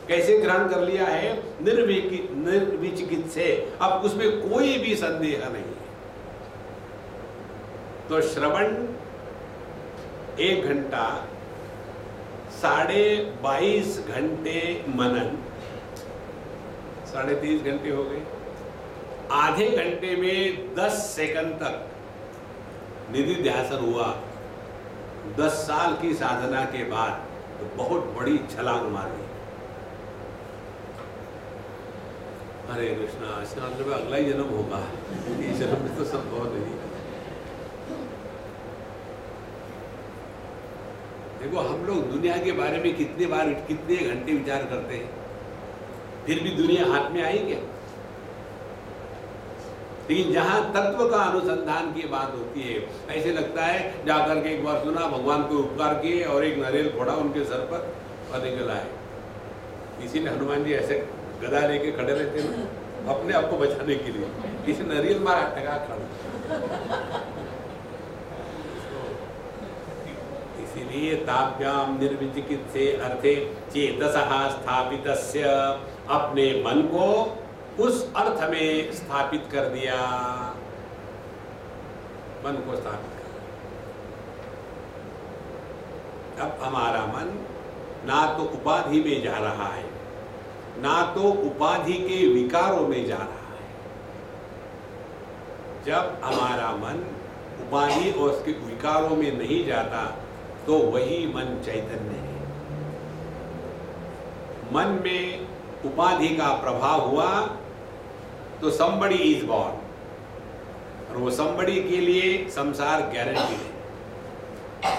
कैसे ग्रहण कर लिया है? निर्विचिकित्से, अब उसमें कोई भी संदेह नहीं है। तो श्रवण 1 घंटा, 22.5 घंटे मनन, 23.5 घंटे हो गए। आधे घंटे में 10 सेकंड तक निधिध्यासन हुआ। 10 साल की साधना के बाद तो बहुत बड़ी छलांग मारी। हरे कृष्णा, इसका मतलब अगला ही जन्म होगा, इस जन्म में तो संभव नहीं। देखो हम लोग दुनिया के बारे में कितने घंटे विचार करते हैं, फिर भी दुनिया हाथ में आई क्या? लेकिन जहां तत्व का अनुसंधान की बात होती है, ऐसे लगता है जाकर के एक बार सुना, भगवान को उपकार किए और एक नारियल फोड़ा उनके सर पर और निकल आए। इसीलिए हनुमान जी ऐसे गदा लेके खड़े रहते हैं अपने आप को बचाने के लिए। किसी नारियल मारा टका खड़ा। इसीलिए ताभ्याम निर्विचिकित्से अर्थे चेतसः स्थापितस्य, अपने मन को उस अर्थ में स्थापित कर दिया। मन को स्थापित कर दिया। अब हमारा मन ना तो उपाधि में जा रहा है, ना तो उपाधि के विकारों में जा रहा है। जब हमारा मन उपाधि और उसके विकारों में नहीं जाता तो वही मन चैतन्य है। मन में उपाधि का प्रभाव हुआ तो somebody is born, और वो somebody के लिए संसार गारंटीड है।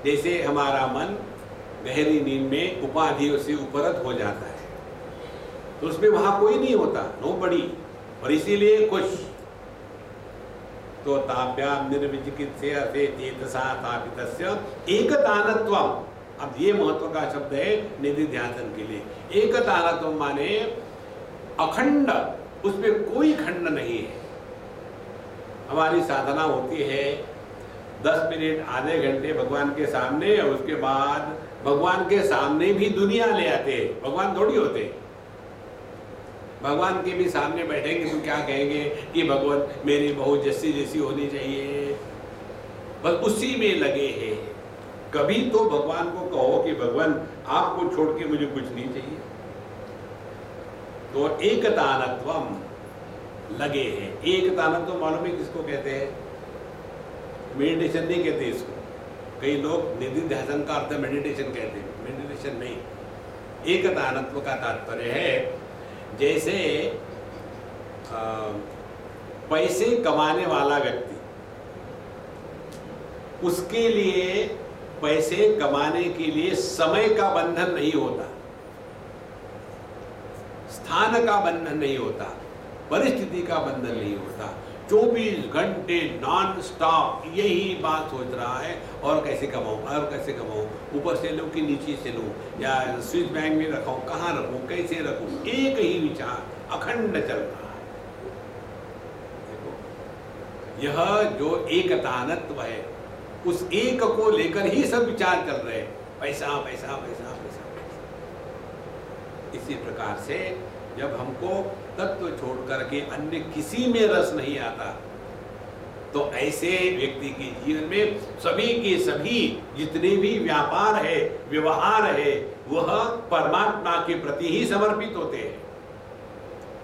जैसे हमारा मन गहरी नींद में उपाधियों से उपरत हो जाता है तो उसमें वहां कोई नहीं होता, nobody, और इसीलिए कुछ। तो ताभ्याम निर्विचिकित्से अर्थे चेतसा स्थापितस्य एकतानत्वम। अब ये महत्व का शब्द है निधिध्यासन के लिए। एकतानत्व माने अखंड, उसमें कोई खंड नहीं है। हमारी साधना होती है 10 मिनट, आधे घंटे भगवान के सामने, और उसके बाद भगवान के सामने भी दुनिया ले आते हैं। भगवान थोड़ी होते, भगवान के भी सामने बैठेंगे तो क्या कहेंगे कि भगवान मेरी बहू जैसी जैसी होनी चाहिए, बस उसी में लगे हैं। कभी तो भगवान को कहो कि भगवान आपको छोड़ के मुझे कुछ नहीं चाहिए। तो एकतानत्वम लगे हैं। एकतानत्व मालूम है किसको कहते हैं? मेडिटेशन नहीं कहते इसको, कई लोग निधिध्यासन का अर्थ मेडिटेशन कहते हैं, मेडिटेशन नहीं। एकतानत्व का तात्पर्य है जैसे पैसे कमाने वाला व्यक्ति, उसके लिए पैसे कमाने के लिए समय का बंधन नहीं होता, स्थान का बंधन नहीं होता, परिस्थिति का बंधन नहीं होता। 24 घंटे नॉन स्टॉप यही बात सोच रहा है, और कैसे कमाऊं, और कैसे कमाऊं, ऊपर से लूं कि नीचे से लूं, या स्विस बैंक में रखाऊं, कहाँ रखूं, कैसे रखूं, एक ही विचार अखंड चल रहा है। देखो, यह जो एकतानत्व है, उस एक को लेकर ही सब विचार चल रहे हैं, पैसा पैसा पैसा पैसा पैसा। इसी प्रकार से जब हमको तत्व छोड़कर के अन्य किसी में रस नहीं आता, तो ऐसे व्यक्ति के जीवन में सभी के सभी जितने भी व्यापार है, व्यवहार है, वह परमात्मा के प्रति ही समर्पित होते हैं।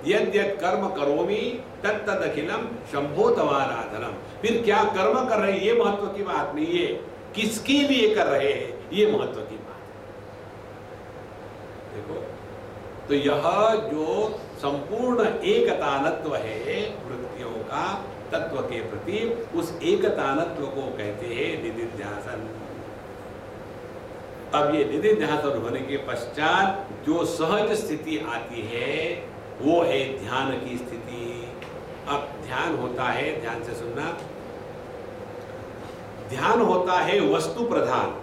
यद यद कर्म करोमि तत्तद अखिलम शंभो तवाराधनम। फिर क्या कर्म कर रहे हैं ये महत्व की बात नहीं है, किसके लिए कर रहे हैं ये महत्व की बात है। देखो, तो यह जो संपूर्ण एकतानत्व है वृत्तियों का तत्व के प्रति, उस एकतानत्व को कहते हैं निधिध्यासन। अब ये निधिध्यासन होने के पश्चात जो सहज स्थिति आती है वो है ध्यान की स्थिति। अब ध्यान होता है, ध्यान से सुनना, ध्यान होता है वस्तु प्रधान,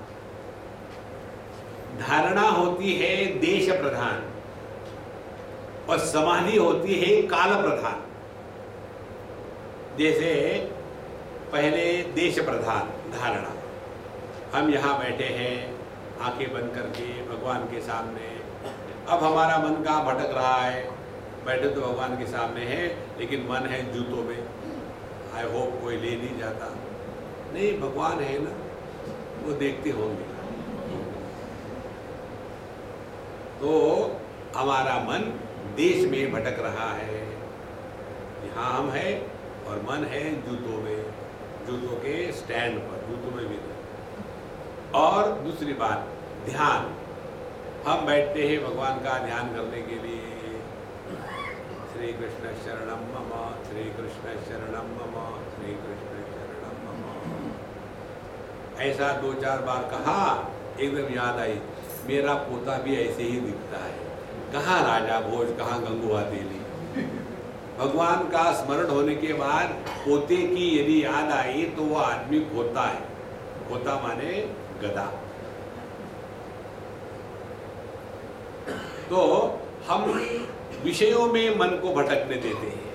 धारणा होती है देश प्रधान, और समाधि होती है काल प्रधान। जैसे पहले देश प्रधान धारणा, हम यहाँ बैठे हैं आंखें बंद करके भगवान के सामने, अब हमारा मन कहाँ भटक रहा है, बैठे तो भगवान के सामने है लेकिन मन है जूतों में, आई होप कोई ले नहीं जाता, नहीं भगवान है ना, वो देखते होंगे। तो हमारा मन देश में भटक रहा है, यहाँ हम है और मन है जूतों में, जूतों के स्टैंड पर, जूतों में भी नहीं। और दूसरी बात ध्यान, हम बैठते हैं भगवान का ध्यान करने के लिए, श्री कृष्ण शरणम मम, श्री कृष्ण शरणम मम, श्री कृष्ण शरणम मम। ऐसा 2-4 बार कहा, एकदम याद आई मेरा पोता भी ऐसे ही दिखता है, कहाँ राजा भोज, कहाँ गंगुआ तेली। भगवान का स्मरण होने के बाद पोते की यदि याद आई तो वह आदमी खोता है, खोता माने गधा। तो हम विषयों में मन को भटकने देते हैं,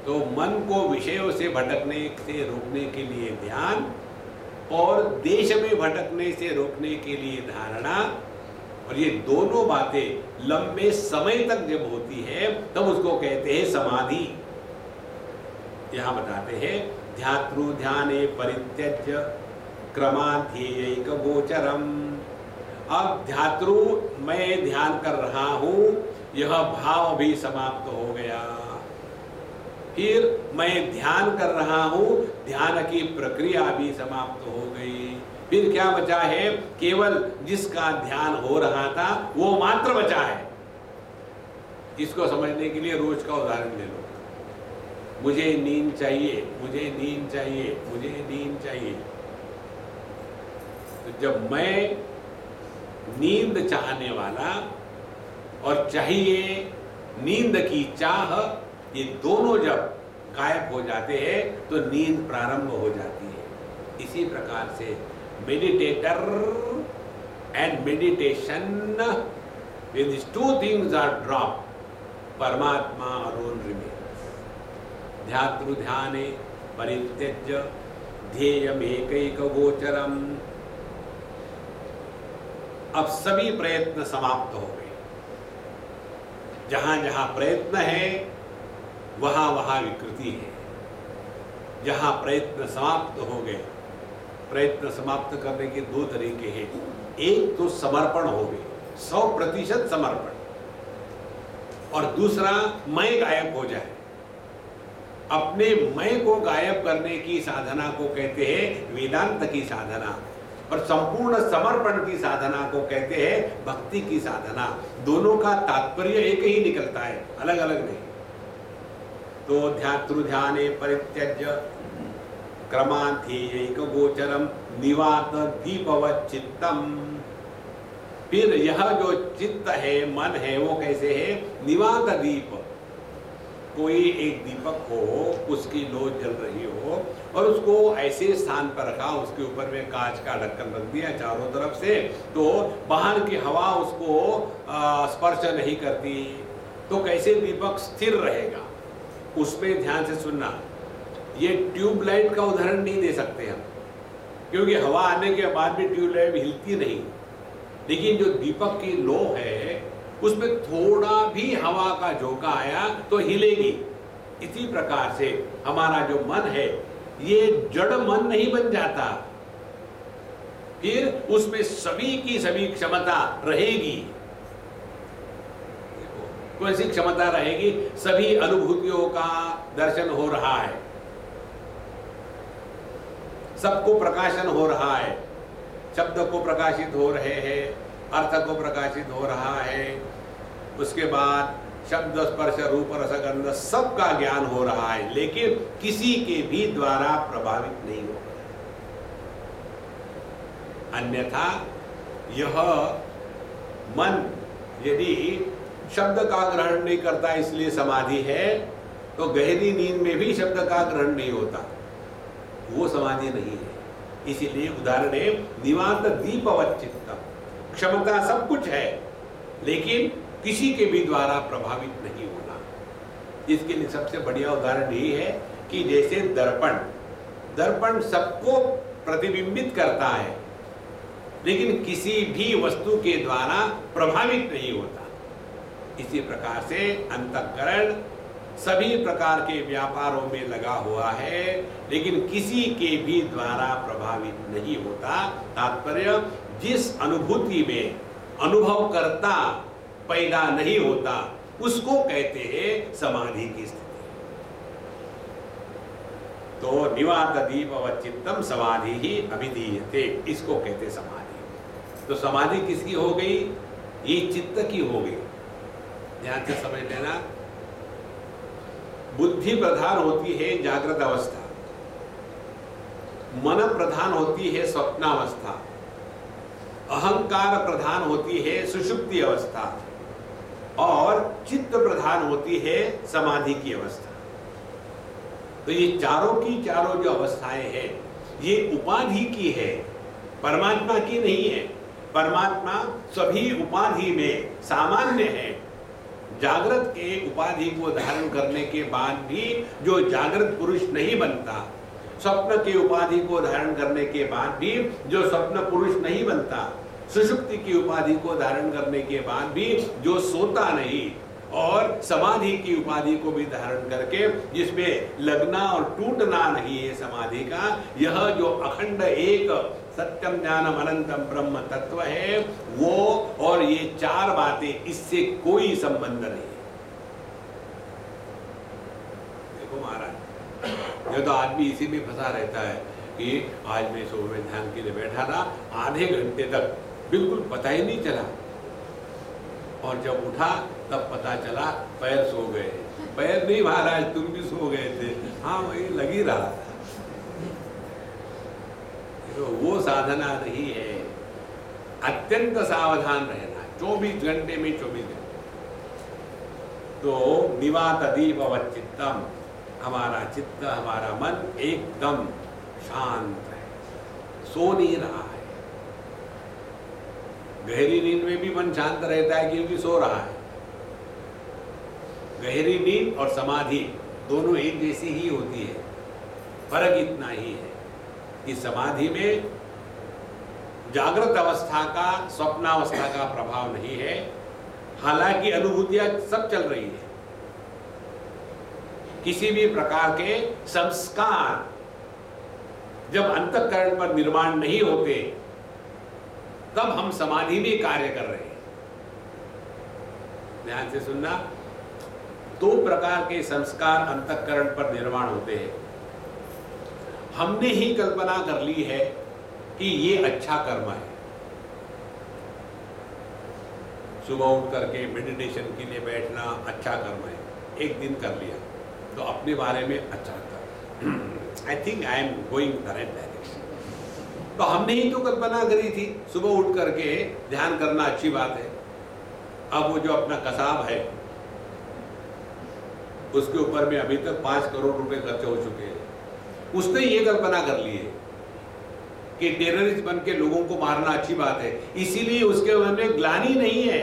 तो मन को विषयों से भटकने से रोकने के लिए ध्यान, और देश में भटकने से रोकने के लिए धारणा, और ये दोनों बातें लंबे समय तक जब होती है तब उसको कहते हैं समाधि। यहाँ बताते हैं ध्यातृ ध्याने परित्यज्य क्रमाध्येयैक गोचरम। अब ध्यातृ मैं ध्यान कर रहा हूँ, यह भाव भी समाप्त हो गया। फिर मैं ध्यान कर रहा हूँ, ध्यान की प्रक्रिया भी समाप्त हो गई। फिर क्या बचा है? केवल जिसका ध्यान हो रहा था वो मात्र बचा है। इसको समझने के लिए रोज का उदाहरण ले लो। मुझे नींद चाहिए, मुझे नींद चाहिए, मुझे नींद चाहिए। तो जब मैं नींद चाहने वाला और चाहिए नींद की चाह, ये दोनों जब गायब हो जाते हैं तो नींद प्रारंभ हो जाती है। इसी प्रकार से meditator and meditation, when these two things are dropped, परमात्मा alone remains. ध्यातृ ध्याने परित्यज्य ध्येयम एकैक गोचरम। अब सभी प्रयत्न समाप्त हो गए। जहां जहां प्रयत्न है वहां वहां विकृति है। जहां प्रयत्न समाप्त हो गए, प्रयत्न समाप्त करने के 2 तरीके हैं। एक तो समर्पण हो गए, 100% समर्पण। और दूसरा मैं गायब हो जाए। अपने मैं को गायब करने की साधना को कहते हैं वेदांत की साधना, और संपूर्ण समर्पण की साधना को कहते हैं भक्ति की साधना। दोनों का तात्पर्य एक ही निकलता है, अलग अलग नहीं। तो ध्याने परित्यज्य क्रमांथेयैक गोचरम निवात दीपवत् चित्तम। फिर यह जो चित्त है, मन है, वो कैसे है? निवात दीप। कोई एक दीपक हो, उसकी लो जल रही हो और उसको ऐसे स्थान पर रखा, उसके ऊपर में कांच का ढक्कन रख दिया चारों तरफ से, तो बाहर की हवा उसको स्पर्श नहीं करती, तो कैसे दीपक स्थिर रहेगा? उसमें ध्यान से सुनना। ये ट्यूबलाइट का उदाहरण नहीं दे सकते हम, क्योंकि हवा आने के बाद भी ट्यूबलाइट हिलती नहीं। लेकिन जो दीपक की लो है, उसमें थोड़ा भी हवा का झोंका आया तो हिलेगी। इसी प्रकार से हमारा जो मन है, ये जड़ मन नहीं बन जाता, फिर उसमें सभी की सभी क्षमता रहेगी। कौन सी क्षमता रहेगी? सभी अनुभूतियों का दर्शन हो रहा है, सबको प्रकाशन हो रहा है, शब्द को प्रकाशित हो रहे हैं, अर्थ को प्रकाशित हो रहा है, उसके बाद शब्द स्पर्श रूप रस गंध सबका ज्ञान हो रहा है, लेकिन किसी के भी द्वारा प्रभावित नहीं हो रहा है। अन्यथा यह मन यदि शब्द का ग्रहण नहीं करता इसलिए समाधि है, तो गहरी नींद में भी शब्द का ग्रहण नहीं होता, वो समाधि नहीं है। इसीलिए उदाहरण है निवात दीपवत् चित्तम। क्षमता सब कुछ है, लेकिन किसी के भी द्वारा प्रभावित नहीं होना। इसके लिए सबसे बढ़िया उदाहरण यही है कि जैसे दर्पण सबको प्रतिबिंबित करता है, लेकिन किसी भी वस्तु के द्वारा प्रभावित नहीं होता। इसी प्रकार से अंतःकरण सभी प्रकार के व्यापारों में लगा हुआ है, लेकिन किसी के भी द्वारा प्रभावित नहीं होता। तात्पर्य, जिस अनुभूति में अनुभव करता पैदा नहीं होता, उसको कहते हैं समाधि की स्थिति। तो निवात दीपवत् चित्तम समाधि ही अभिधीयते, इसको कहते समाधि। तो समाधि किसकी हो गई? ये चित्त की हो गई। ध्यान से समझ लेना। बुद्धि प्रधान होती है जागृत अवस्था, मन प्रधान होती है स्वप्नावस्था, अहंकार प्रधान होती है सुषुप्ति अवस्था, और चित्त प्रधान होती है समाधि की अवस्था। तो ये चारों की चारों जो अवस्थाएं हैं, ये उपाधि की है, परमात्मा की नहीं है। परमात्मा सभी उपाधि में सामान्य है। जागृत के उपाधि को धारण करने के बाद भी जो जागृत पुरुष नहीं बनता, स्वप्न के उपाधि को धारण करने के बाद भी जो स्वप्न पुरुष नहीं बनता, सुषुप्ति की उपाधि को धारण करने के बाद भी जो सोता नहीं, और समाधि की उपाधि को भी धारण करके जिसमें लगना और टूटना नहीं है समाधि का, यह जो अखंड एक सत्यम ज्ञानम अनंतम ब्रह्म तत्व है, वो और ये चार बातें, इससे कोई संबंध नहीं है। देखो महाराज, ये तो आदमी इसी में फंसा रहता है कि आज मैं सुबह में ध्यान के लिए बैठा था, आधे घंटे तक बिल्कुल पता ही नहीं चला, और जब उठा तब पता चला पैर सो गए। पैर नहीं महाराज, तुम भी सो गए थे। हाँ, वही लग ही रहा था। तो वो साधना नहीं है। अत्यंत सावधान रहना, 24 घंटे में 24 घंटे। तो निवात दीपवत् चित्तम, हमारा चित्त, हमारा मन एकदम शांत है, सो नहीं रहा है। गहरी नींद में भी मन शांत रहता है क्योंकि सो रहा है। गहरी नींद और समाधि दोनों एक जैसी ही होती है, फर्क इतना ही है कि समाधि में जागृत अवस्था का, स्वप्नावस्था का प्रभाव नहीं है, हालांकि अनुभूतियां सब चल रही है। किसी भी प्रकार के संस्कार जब अंतःकरण पर निर्माण नहीं होते, तब हम समाधि में कार्य कर रहे हैं। ध्यान से सुनना। दो प्रकार के संस्कार अंतःकरण पर निर्माण होते हैं। हमने ही कल्पना कर ली है कि ये अच्छा कर्म है, सुबह उठ करके मेडिटेशन के लिए बैठना अच्छा कर्म है, एक दिन कर लिया तो अपने बारे में अच्छा कर, I think I am going the right direction. तो हमने ही तो कल्पना करी थी सुबह उठ करके ध्यान करना अच्छी बात है। अब वो जो अपना कसाब है उसके ऊपर में अभी तक 5 करोड़ रुपए खर्च हो चुके हैं, उसने ये कल्पना कर ली है कि टेररिस्ट बन के लोगों को मारना अच्छी बात है, इसीलिए उसके मन में ग्लानि नहीं है।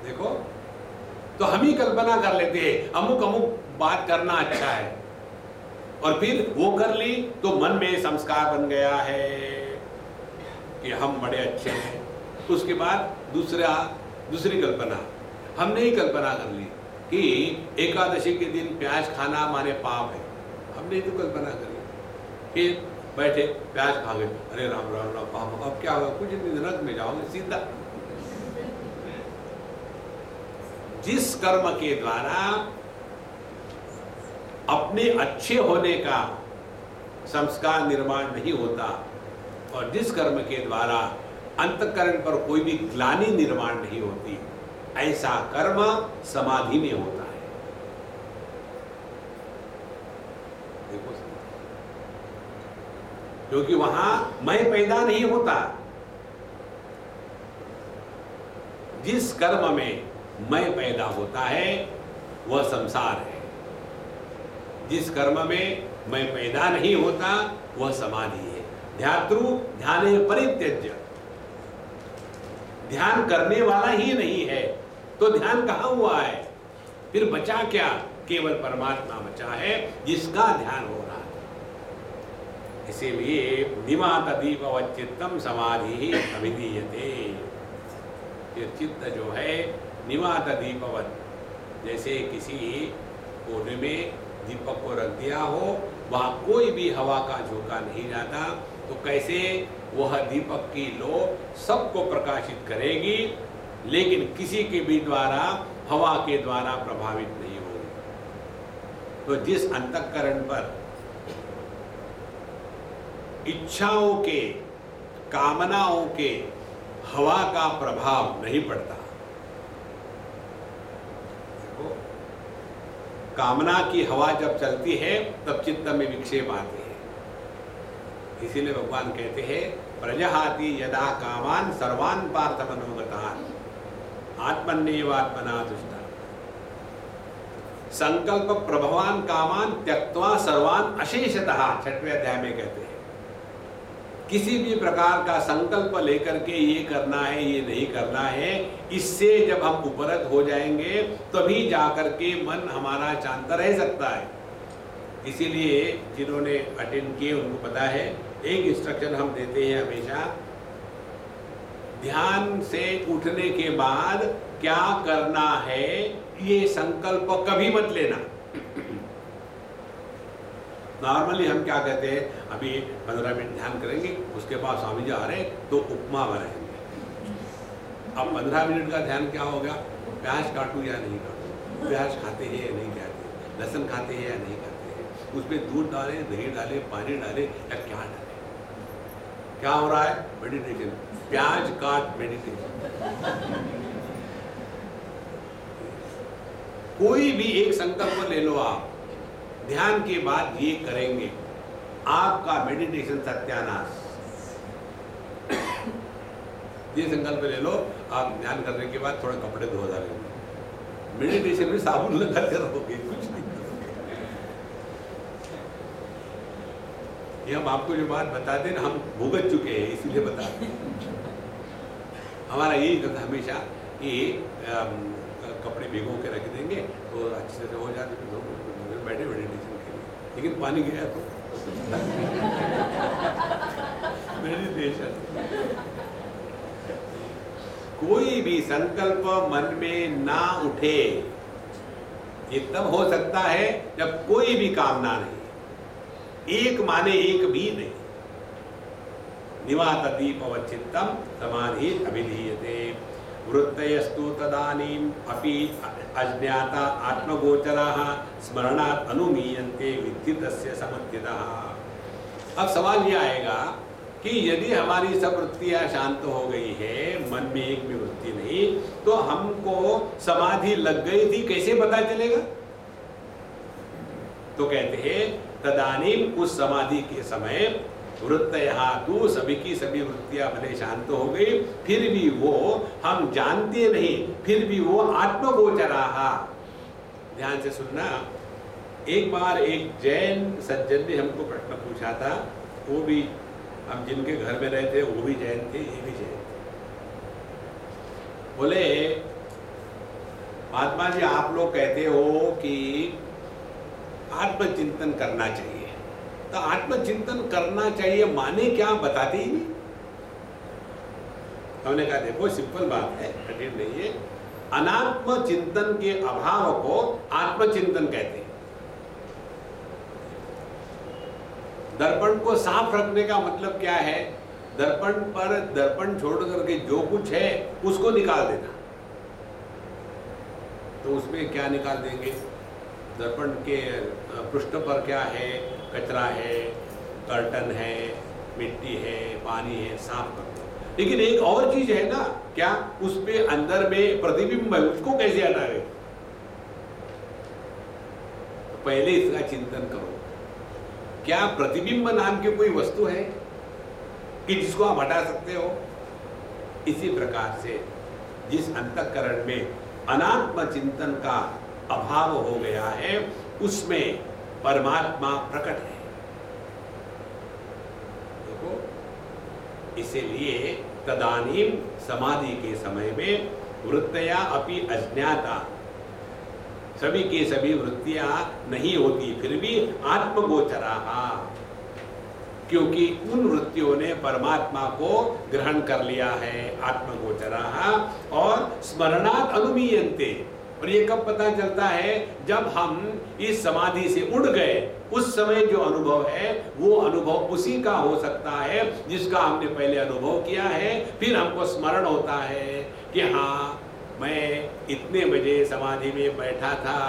देखो, तो हम ही कल्पना कर लेते हैं अमुक अमुक बात करना अच्छा है, और फिर वो कर ली तो मन में संस्कार बन गया है कि हम बड़े अच्छे हैं। उसके बाद दूसरी कल्पना हमने ही कल्पना कर ली कि एकादशी के दिन प्याज खाना माने पाप है, हमने ही तो कल्पना करी। फिर बैठे प्याज खा गए, अरे राम राम राम पाप, अब क्या होगा, कुछ नहीं, नरक में जाओगे सीधा। जिस कर्म के द्वारा अपने अच्छे होने का संस्कार निर्माण नहीं होता और जिस कर्म के द्वारा अंतःकरण पर कोई भी ग्लानि निर्माण नहीं होती, ऐसा कर्म समाधि में होता है। देखो, क्योंकि वहां मैं पैदा नहीं होता। जिस कर्म में मैं पैदा होता है वह संसार है, जिस कर्म में मैं पैदा नहीं होता वह समाधि है। ध्यातृ ध्याने परित्यज्य, ध्यान करने वाला ही नहीं है तो ध्यान कहां हुआ है, फिर बचा क्या, केवल परमात्मा बचा है जिसका ध्यान हो रहा है। इसीलिए निवातदीपवच्चित्तम समाधि अभिधीयते। ये चित्त जो है निवातदीपवत, जैसे किसी कोने में दीपक को रख दिया हो, वहां कोई भी हवा का झोंका नहीं जाता, तो कैसे वह दीपक की लो सबको प्रकाशित करेगी, लेकिन किसी के भी द्वारा, हवा के द्वारा प्रभावित नहीं होगी। तो जिस अंतःकरण पर इच्छाओं के, कामनाओं के हवा का प्रभाव नहीं पड़ता, देखो, कामना की हवा जब चलती है तब चित्त में विक्षेप आते हैं। इसीलिए भगवान कहते हैं प्रजहाति यदा कामान सर्वान पार्थ मनोगतान आत्मन्येवात्मना तुष्टा। संकल्प प्रभवान कामान त्यक्त्वा सर्वान अशेषतः, 6वें अध्याय में कहते हैं किसी भी प्रकार का संकल्प लेकर के ये करना है, ये नहीं करना है, इससे जब हम उपरत हो जाएंगे तभी जाकर के मन हमारा शांत रह सकता है। इसीलिए जिन्होंने अटेंड किए उनको पता है, एक इंस्ट्रक्शन हम देते हैं हमेशा, ध्यान से उठने के बाद क्या करना है ये संकल्प कभी मत लेना। नॉर्मली हम क्या कहते हैं, अभी 15 मिनट ध्यान करेंगे, उसके बाद स्वामी जी आ रहे तो उपमा बनाएंगे। अब 15 मिनट का ध्यान क्या होगा, प्याज काटूं या नहीं काटूं, प्याज खाते हैं या नहीं खाते, लहसुन खाते हैं या नहीं खाते हैं, उसमें दूध डालें, दही डालें, पानी डालें या क्या डालें, क्या हो रहा है, मेडिटेशन, प्याज काट मेडिटेशन। कोई भी एक संकल्प ले लो आप, ध्यान के बाद ये करेंगे, आपका मेडिटेशन सत्यानाश। ये संकल्प ले लो, आप ध्यान करने के बाद थोड़ा कपड़े धो डालेंगे, मेडिटेशन में साबुन लगा कर रहोगे, कुछ नहीं करोगे। ये हम आपको जो बात बताते हैं ना, हम भुगत चुके हैं इसलिए बताते हैं। हमारा यही था हमेशा कि कपड़े भिगो के रख देंगे तो अच्छे से हो जाते, फिर बैठे मेडिटेशन के लिए, लेकिन पानी गया तो मेडिटेशन। कोई भी संकल्प मन में ना उठे, ये तब हो सकता है जब कोई भी कामना नहीं, एक माने एक भी नहीं। निवातदीपवच्चित्तम समाधि अभिधीयते। वृत्तयस्तु तदानीम् अपि अज्ञाता आत्मगोचराः स्मरणात् अनुमीयन्ते विद्धि तस्य समत्थितः। अब सवाल ये आएगा कि यदि हमारी सब वृत्तियां शांत हो गई है, मन में एक भी वृत्ति नहीं, तो हमको समाधि लग गई थी कैसे पता चलेगा? तो कहते हैं तदानीम, उस समाधि के समय वृत्तयः तु, सभी की सभी वृत्तियां भले शांत हो गई, फिर भी वो हम जानते नहीं, फिर भी वो आत्मगोचराः। ध्यान से सुनना। एक बार एक जैन सज्जन ने हमको प्रश्न पूछा था, वो भी हम जिनके घर में रहते वो भी जैन थे, ये भी जैन थे। बोले महात्मा जी, आप लोग कहते हो कि आत्मचिंतन करना चाहिए, तो आत्मचिंतन करना चाहिए माने क्या, बताते ही नहीं। हमने कहा देखो सिंपल बात है, कठिन नहीं है। अनात्म चिंतन के अभाव को आत्मचिंतन कहते हैं। दर्पण को साफ रखने का मतलब क्या है? दर्पण पर दर्पण छोड़ करके जो कुछ है उसको निकाल देना। तो उसमें क्या निकाल देंगे? दर्पण के पृष्ठ पर क्या है? कचरा है, कर्टन है, मिट्टी है, पानी है, साफ कर दो। लेकिन एक और चीज है ना, क्या? उस पे अंदर में प्रतिबिंब है, उसको कैसे हटावे? तो पहले इसका चिंतन करो, क्या प्रतिबिंब नाम की कोई वस्तु है कि जिसको आप हटा सकते हो? इसी प्रकार से जिस अंतःकरण में अनात्म चिंतन का अभाव हो गया है, उसमें परमात्मा प्रकट है। देखो, इसीलिए तदानीम, समाधि के समय में वृत्तया अपि अज्ञाता, सभी की सभी वृत्तियां नहीं होती, फिर भी आत्मगोचराः, क्योंकि उन वृत्तियों ने परमात्मा को ग्रहण कर लिया है, आत्मगोचराः। और स्मरणात् अनुमीयन्ते, और ये कब पता चलता है? जब हम इस समाधि से उड़ गए, उस समय जो अनुभव है वो अनुभव उसी का हो सकता है जिसका हमने पहले अनुभव किया है। फिर हमको स्मरण होता है कि हाँ, मैं इतने बजे समाधि में बैठा था,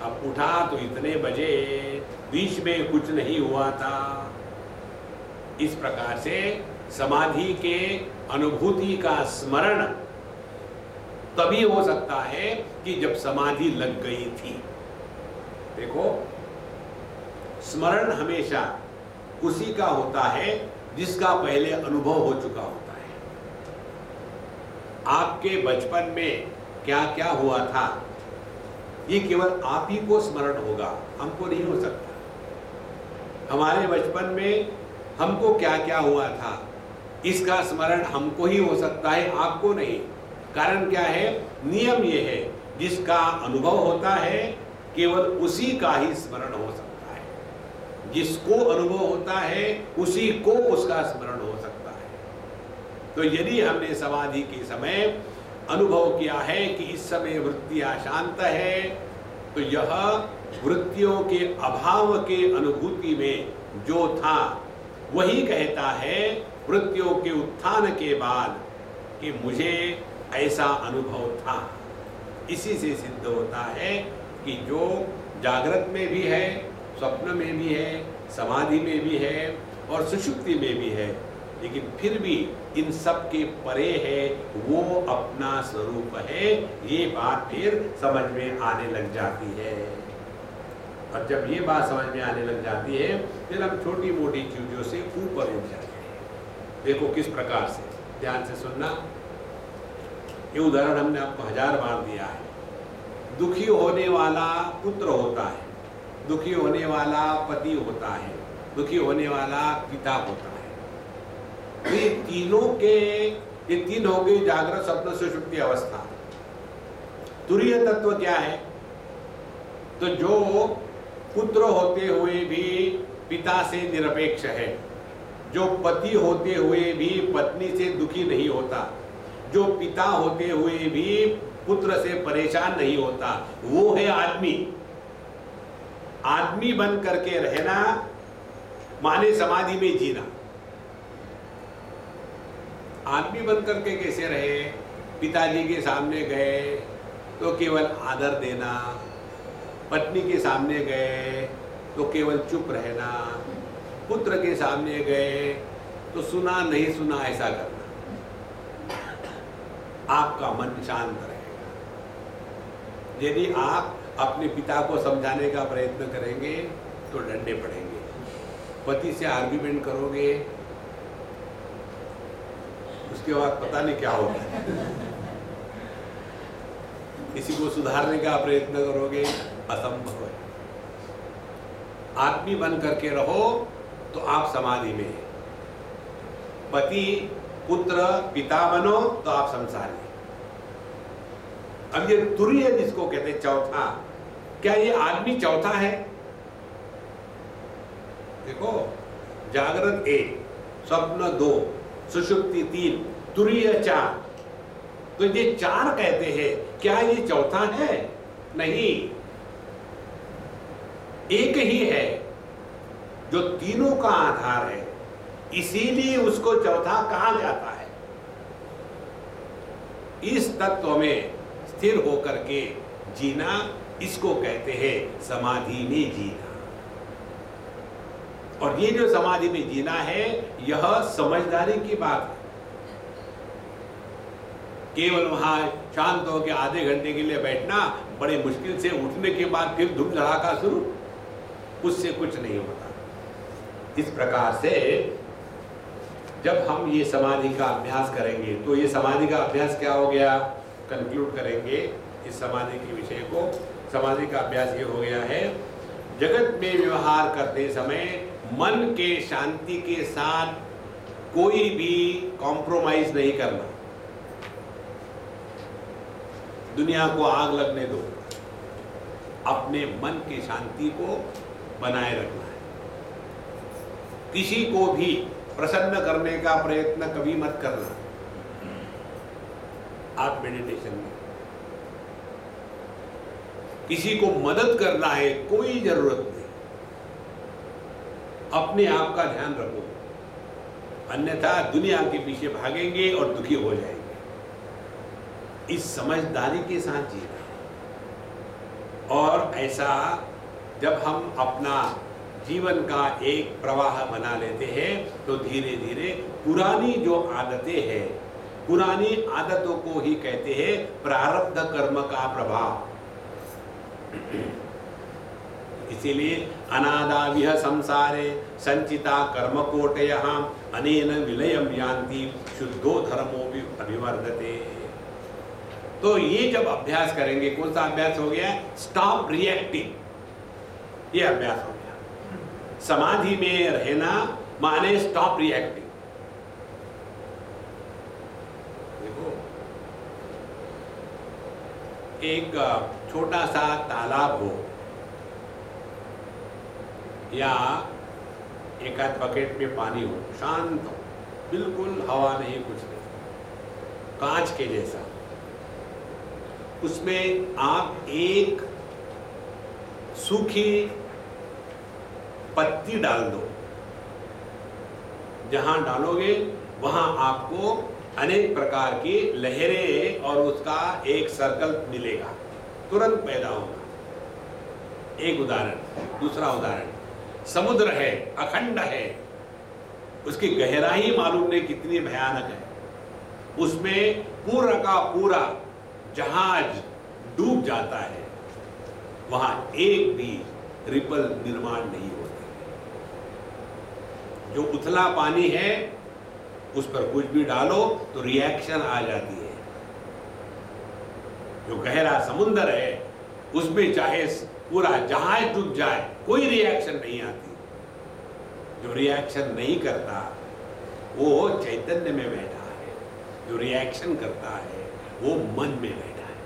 अब उठा तो इतने बजे, बीच में कुछ नहीं हुआ था। इस प्रकार से समाधि के अनुभूति का स्मरण तभी हो सकता है कि जब समाधि लग गई थी। देखो, स्मरण हमेशा उसी का होता है जिसका पहले अनुभव हो चुका होता है। आपके बचपन में क्या क्या हुआ था, ये केवल आप ही को स्मरण होगा, हमको नहीं हो सकता। हमारे बचपन में हमको क्या क्या हुआ था, इसका स्मरण हमको ही हो सकता है, आपको नहीं। कारण क्या है? नियम ये है, जिसका अनुभव होता है केवल उसी का ही स्मरण हो सकता है। जिसको अनुभव होता है उसी को उसका स्मरण हो सकता है। तो यदि हमने समाधि के समय अनुभव किया है कि इस समय वृत्तियां शांत है, तो यह वृत्तियों के अभाव के अनुभूति में जो था वही कहता है वृत्तियों के उत्थान के बाद कि मुझे ऐसा अनुभव था। इसी से सिद्ध होता है कि जो जागृत में भी है, स्वप्न में भी है, समाधि में भी है और सुषुप्ति में भी है, लेकिन फिर भी इन सब के परे है, वो अपना स्वरूप है। ये बात फिर समझ में आने लग जाती है। और जब ये बात समझ में आने लग जाती है, फिर हम छोटी मोटी चीजों से ऊपर उठ जाते हैं। देखो किस प्रकार से, ध्यान से सुनना। ये उदाहरण हमने आपको 1000 बार दिया है। दुखी होने वाला पुत्र होता है, दुखी होने वाला पति होता है, दुखी होने वाला पिता होता है। तो ये तीनों के, ये तीन हो गई जागृत, स्वप्न, सुषुप्ति अवस्था। तुरीय तत्व क्या है? तो जो पुत्र होते हुए भी पिता से निरपेक्ष है, जो पति होते हुए भी पत्नी से दुखी नहीं होता, जो पिता होते हुए भी पुत्र से परेशान नहीं होता, वो है आदमी। आदमी बन करके रहना माने समाधि में जीना। आदमी बन करके कैसे रहे? पिताजी के सामने गए तो केवल आदर देना, पत्नी के सामने गए तो केवल चुप रहना, पुत्र के सामने गए तो सुना नहीं सुना ऐसा करना, आपका मन शांत रहेगा। यदि आप अपने पिता को समझाने का प्रयत्न करेंगे तो डंडे पड़ेंगे, पति से आर्ग्यूमेंट करोगे उसके बाद पता नहीं क्या होगा किसी को सुधारने का प्रयत्न करोगे असंभव है। आदमी बन करके रहो तो आप समाधि में हैं, पति पुत्र पिता बनो तो आप संसारी। अब ये तुरीय जिसको कहते हैं चौथा, क्या ये आदमी चौथा है? देखो, जागृत 1, स्वप्न 2, सुषुप्ति 3, तुरीय 4, तो ये 4 कहते हैं, क्या ये चौथा है? नहीं, एक ही है जो तीनों का आधार है, इसीलिए उसको चौथा कहा जाता है। इस तत्व में स्थिर होकर के जीना, इसको कहते हैं समाधि में जीना। और ये जो समाधि में जीना है, यह समझदारी की बात है। केवल वहां शांत होकर आधे घंटे के लिए बैठना, बड़े मुश्किल से उठने के बाद फिर धूप धड़ाका शुरू, उससे कुछ नहीं होता। इस प्रकार से जब हम ये समाधि का अभ्यास करेंगे, तो ये समाधि का अभ्यास क्या हो गया, कंक्लूड करेंगे इस समाधि के विषय को। समाधि का अभ्यास ये हो गया है, जगत में व्यवहार करते समय मन के शांति के साथ कोई भी कॉम्प्रोमाइज नहीं करना। दुनिया को आग लगने दो, अपने मन की शांति को बनाए रखना है। किसी को भी प्रसन्न करने का प्रयत्न कभी मत करना। आप मेडिटेशन में किसी को मदद करना है, कोई जरूरत नहीं, अपने आप का ध्यान रखो, अन्यथा दुनिया के पीछे भागेंगे और दुखी हो जाएंगे। इस समझदारी के साथ जीना। और ऐसा जब हम अपना जीवन का एक प्रवाह बना लेते हैं, तो धीरे धीरे पुरानी जो आदतें हैं, पुरानी आदतों को ही कहते हैं प्रारब्ध कर्म का प्रभाव। इसीलिए अनादाविह संसारे संचिता कर्म कोटयः अनेन विलयम यान्ति शुद्धो धर्मो भी अभिवर्धते। तो ये जब अभ्यास करेंगे, कौन सा अभ्यास हो गया? Stop reacting. ये अभ्यास हो गया। समाधि में रहना माने स्टॉप रिएक्टिंग। देखो, एक छोटा सा तालाब हो या एक आध बकेट में पानी हो, शांत हो, बिल्कुल हवा नहीं, कुछ नहीं, कांच के जैसा, उसमें आप एक सूखी पत्ती डाल दो। जहां डालोगे वहां आपको अनेक प्रकार की लहरें और उसका एक सर्कल मिलेगा, तुरंत पैदा होगा। एक उदाहरण। दूसरा उदाहरण, समुद्र है, अखंड है, उसकी गहराई मालूम नहीं कितनी भयानक है, उसमें पूरा का पूरा जहाज डूब जाता है, वहां एक भी रिपल निर्माण नहीं होते। जो उथला पानी है उस पर कुछ भी डालो तो रिएक्शन आ जाती है। जो गहरा समुद्र है उसमें चाहे पूरा जहाज डूब जाए, कोई रिएक्शन नहीं आती। जो रिएक्शन नहीं करता वो चैतन्य में बैठा है, जो रिएक्शन करता है वो मन में बैठा है।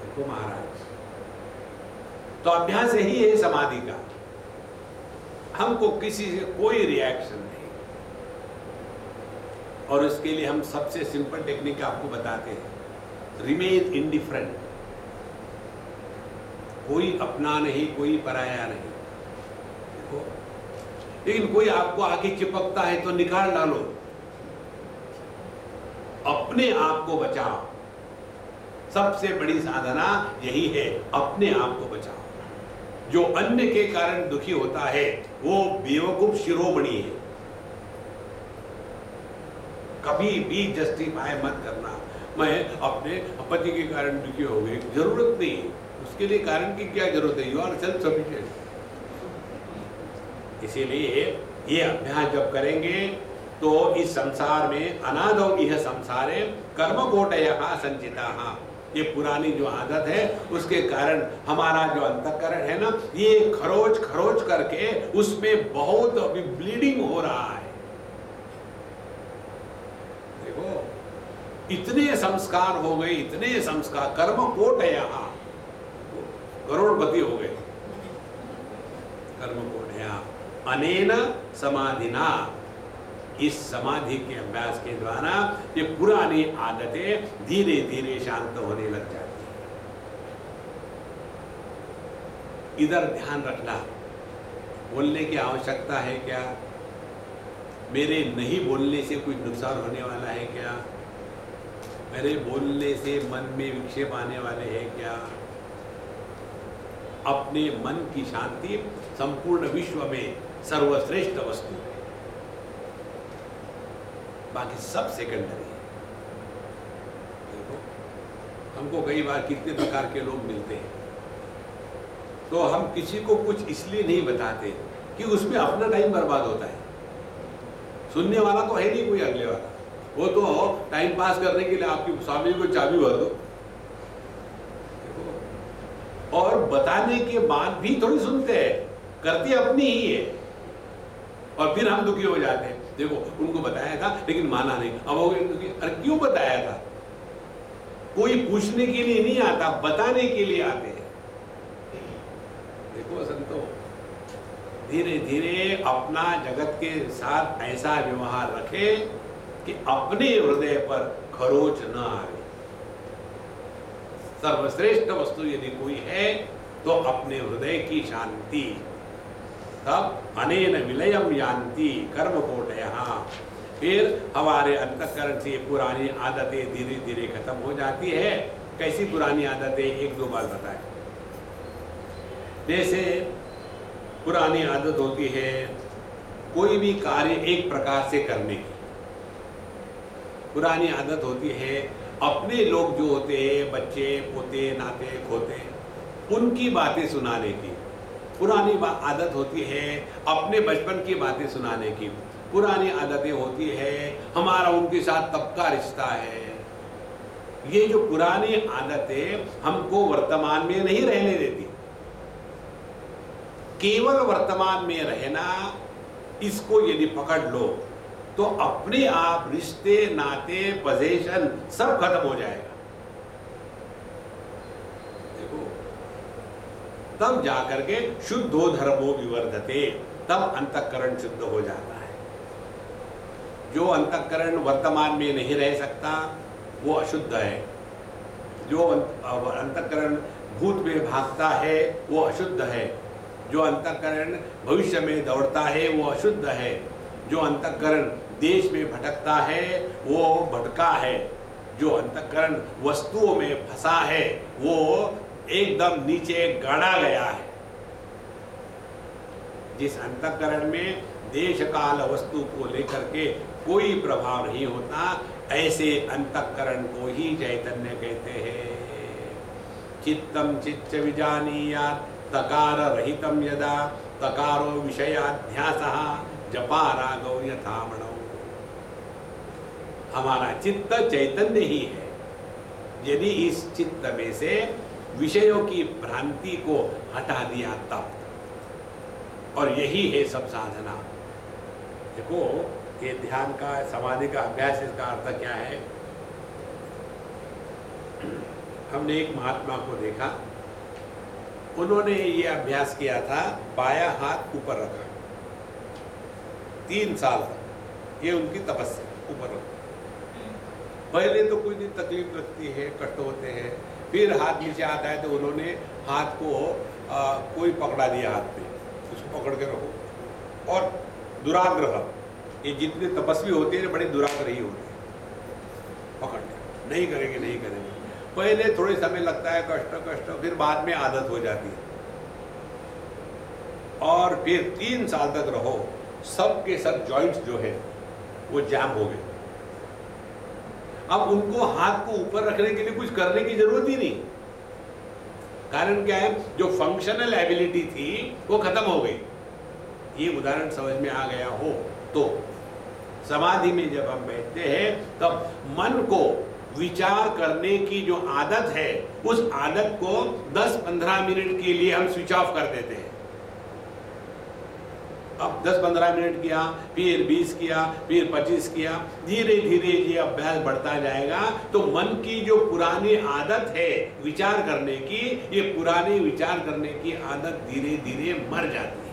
देखो महाराज, तो अभ्यास यही है समाधि का। हमको किसी से कोई रिएक्शन नहीं, और इसके लिए हम सबसे सिंपल टेक्निक आपको बताते हैं, रिमेन इंडिफरेंट। कोई अपना नहीं, कोई पराया नहीं। देखो, लेकिन कोई आपको आके चिपकता है तो निकाल डालो, अपने आप को बचाओ। सबसे बड़ी साधना यही है, अपने आप को बचाओ। जो अन्य के कारण दुखी होता है वो बेवकूफ शिरोमणि है। कभी भी जस्टिफाई मत करना, मैं अपने पति के कारण दुखी हो गई, जरूरत नहीं, उसके लिए कारण की क्या जरूरत है, यू आर सेल्फ सफिशिएंट। इसीलिए ये अभ्यास जब करेंगे तो इस संसार में अनादौ इह संसारे कर्मकोटयः संचिताः, ये पुरानी जो आदत है उसके कारण हमारा जो अंतःकरण है ना, ये खरोच खरोच करके उसमें बहुत अभी ब्लीडिंग हो रहा है। देखो इतने संस्कार हो गए, इतने संस्कार, कर्मकोटयः, करोड़पति हो गए। कर्मकोटयः अनेन समाधिना, इस समाधि के अभ्यास के द्वारा ये पुरानी आदतें धीरे धीरे शांत होने लग जाती है। इधर ध्यान रखना, बोलने की आवश्यकता है क्या, मेरे नहीं बोलने से कुछ नुकसान होने वाला है क्या, मेरे बोलने से मन में विक्षेप आने वाले हैं क्या। अपने मन की शांति संपूर्ण विश्व में सर्वश्रेष्ठ वस्तु है, बाकी सब सेकेंडरी है। देखो हमको कई बार कितने प्रकार के लोग मिलते हैं, तो हम किसी को कुछ इसलिए नहीं बताते कि उसमें अपना टाइम बर्बाद होता है। सुनने वाला तो है नहीं कोई अगले वाला, वो तो टाइम पास करने के लिए आपकी स्वामी को चाबी भर दो, और बताने के बाद भी थोड़ी सुनते हैं, करती अपनी ही है, और फिर हम दुखी हो जाते हैं। देखो उनको बताया था लेकिन माना नहीं, अब हो गए, अरे क्यों बताया था। कोई पूछने के लिए नहीं आता, बताने के लिए आते हैं। देखो संतो, धीरे धीरे अपना जगत के साथ ऐसा व्यवहार रखे कि अपने हृदय पर खरोच न आए। सर्वश्रेष्ठ वस्तु यदि कोई है तो अपने हृदय की शांति। तब अनेन विलयम यान्ति कर्मकोटयः, फिर हमारे अंतःकरण से पुरानी आदतें धीरे धीरे खत्म हो जाती है। कैसी पुरानी आदतें, एक दो बार बताएं। जैसे पुरानी आदत होती है कोई भी कार्य एक प्रकार से करने की। पुरानी आदत होती है अपने लोग जो होते हैं, बच्चे पोते नाते खोते, उनकी बातें सुनाने की। पुरानी आदत होती है अपने बचपन की बातें सुनाने की। पुरानी आदतें होती है हमारा उनके साथ तब का रिश्ता है। ये जो पुरानी आदतें हमको वर्तमान में नहीं रहने देती। केवल वर्तमान में रहना, इसको यदि पकड़ लो तो अपने आप रिश्ते नाते पोजीशन सब खत्म हो जाएगा। देखो तब जाकर के शुद्धो धर्मो विवर्धते, तब अंतःकरण शुद्ध हो जाता है। जो अंतःकरण वर्तमान में नहीं रह सकता वो अशुद्ध है। जो अंतःकरण भूत में भागता है वो अशुद्ध है। जो अंतःकरण भविष्य में दौड़ता है वो अशुद्ध है। जो अंतःकरण देश में भटकता है वो भटका है। जो अंतःकरण वस्तुओं में फंसा है वो एकदम नीचे गाड़ा गया है। जिस अंतःकरण में देश काल वस्तु को लेकर के कोई प्रभाव नहीं होता, ऐसे अंतःकरण को ही चैतन्य कहते हैं। चित्तम चित्त विजानीयात् तकार रहितम यदा तकारो विषयाध्यासः जपा रागौ यथामणौ। हमारा चित्त चैतन्य ही है। यदि इस चित्त में से विषयों की भ्रांति को हटा दिया तब, और यही है सब साधना। देखो ये ध्यान का, समाधि का अभ्यास, इसका अर्थ क्या है। हमने एक महात्मा को देखा, उन्होंने ये अभ्यास किया था, बायां हाथ ऊपर रखा 3 साल तक। ये उनकी तपस्या, ऊपर रखा। पहले तो कोई नहीं तकलीफ लगती है, कष्ट होते हैं, फिर हाथ नीचे आता है तो उन्होंने हाथ को कोई पकड़ा दिया हाथ में, उसको पकड़ के रखो। और दुराग्रह, ये जितने तपस्वी होते हैं बड़े दुराग्रही होते हैं। पकड़ लिया, नहीं करेंगे नहीं करेंगे। पहले थोड़े समय लगता है, कष्ट कष्ट, फिर बाद में आदत हो जाती है और फिर 3 साल तक रहो, सब के सब जॉइंट्स जो है वो जैम हो गए। अब उनको हाथ को ऊपर रखने के लिए कुछ करने की जरूरत ही नहीं। कारण क्या है, जो फंक्शनल एबिलिटी थी वो खत्म हो गई। ये उदाहरण समझ में आ गया हो तो समाधि में जब हम बैठते हैं तब मन को विचार करने की जो आदत है, उस आदत को 10-15 मिनट के लिए हम स्विच ऑफ कर देते हैं। अब 10-15 मिनट किया, फिर 20 किया, फिर 25 किया, धीरे धीरे ये अभ्यास बढ़ता जाएगा तो मन की जो पुरानी आदत है विचार करने की, ये पुरानी विचार करने की आदत धीरे धीरे मर जाती है।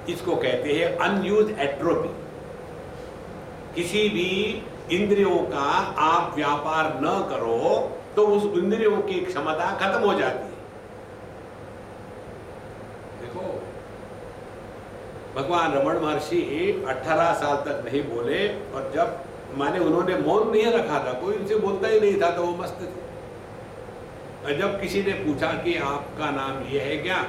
इसको कहते हैं अनयूज्ड एट्रोपी। किसी भी इंद्रियों का आप व्यापार न करो तो उस इंद्रियों की क्षमता खत्म हो जाती है। देखो, भगवान रमण महर्षि 18 साल तक नहीं बोले और जब माने उन्होंने मौन नहीं रखा था, कोई उनसे बोलता ही नहीं था तो वो मस्त थे। और जब किसी ने पूछा कि आपका नाम ये है क्या,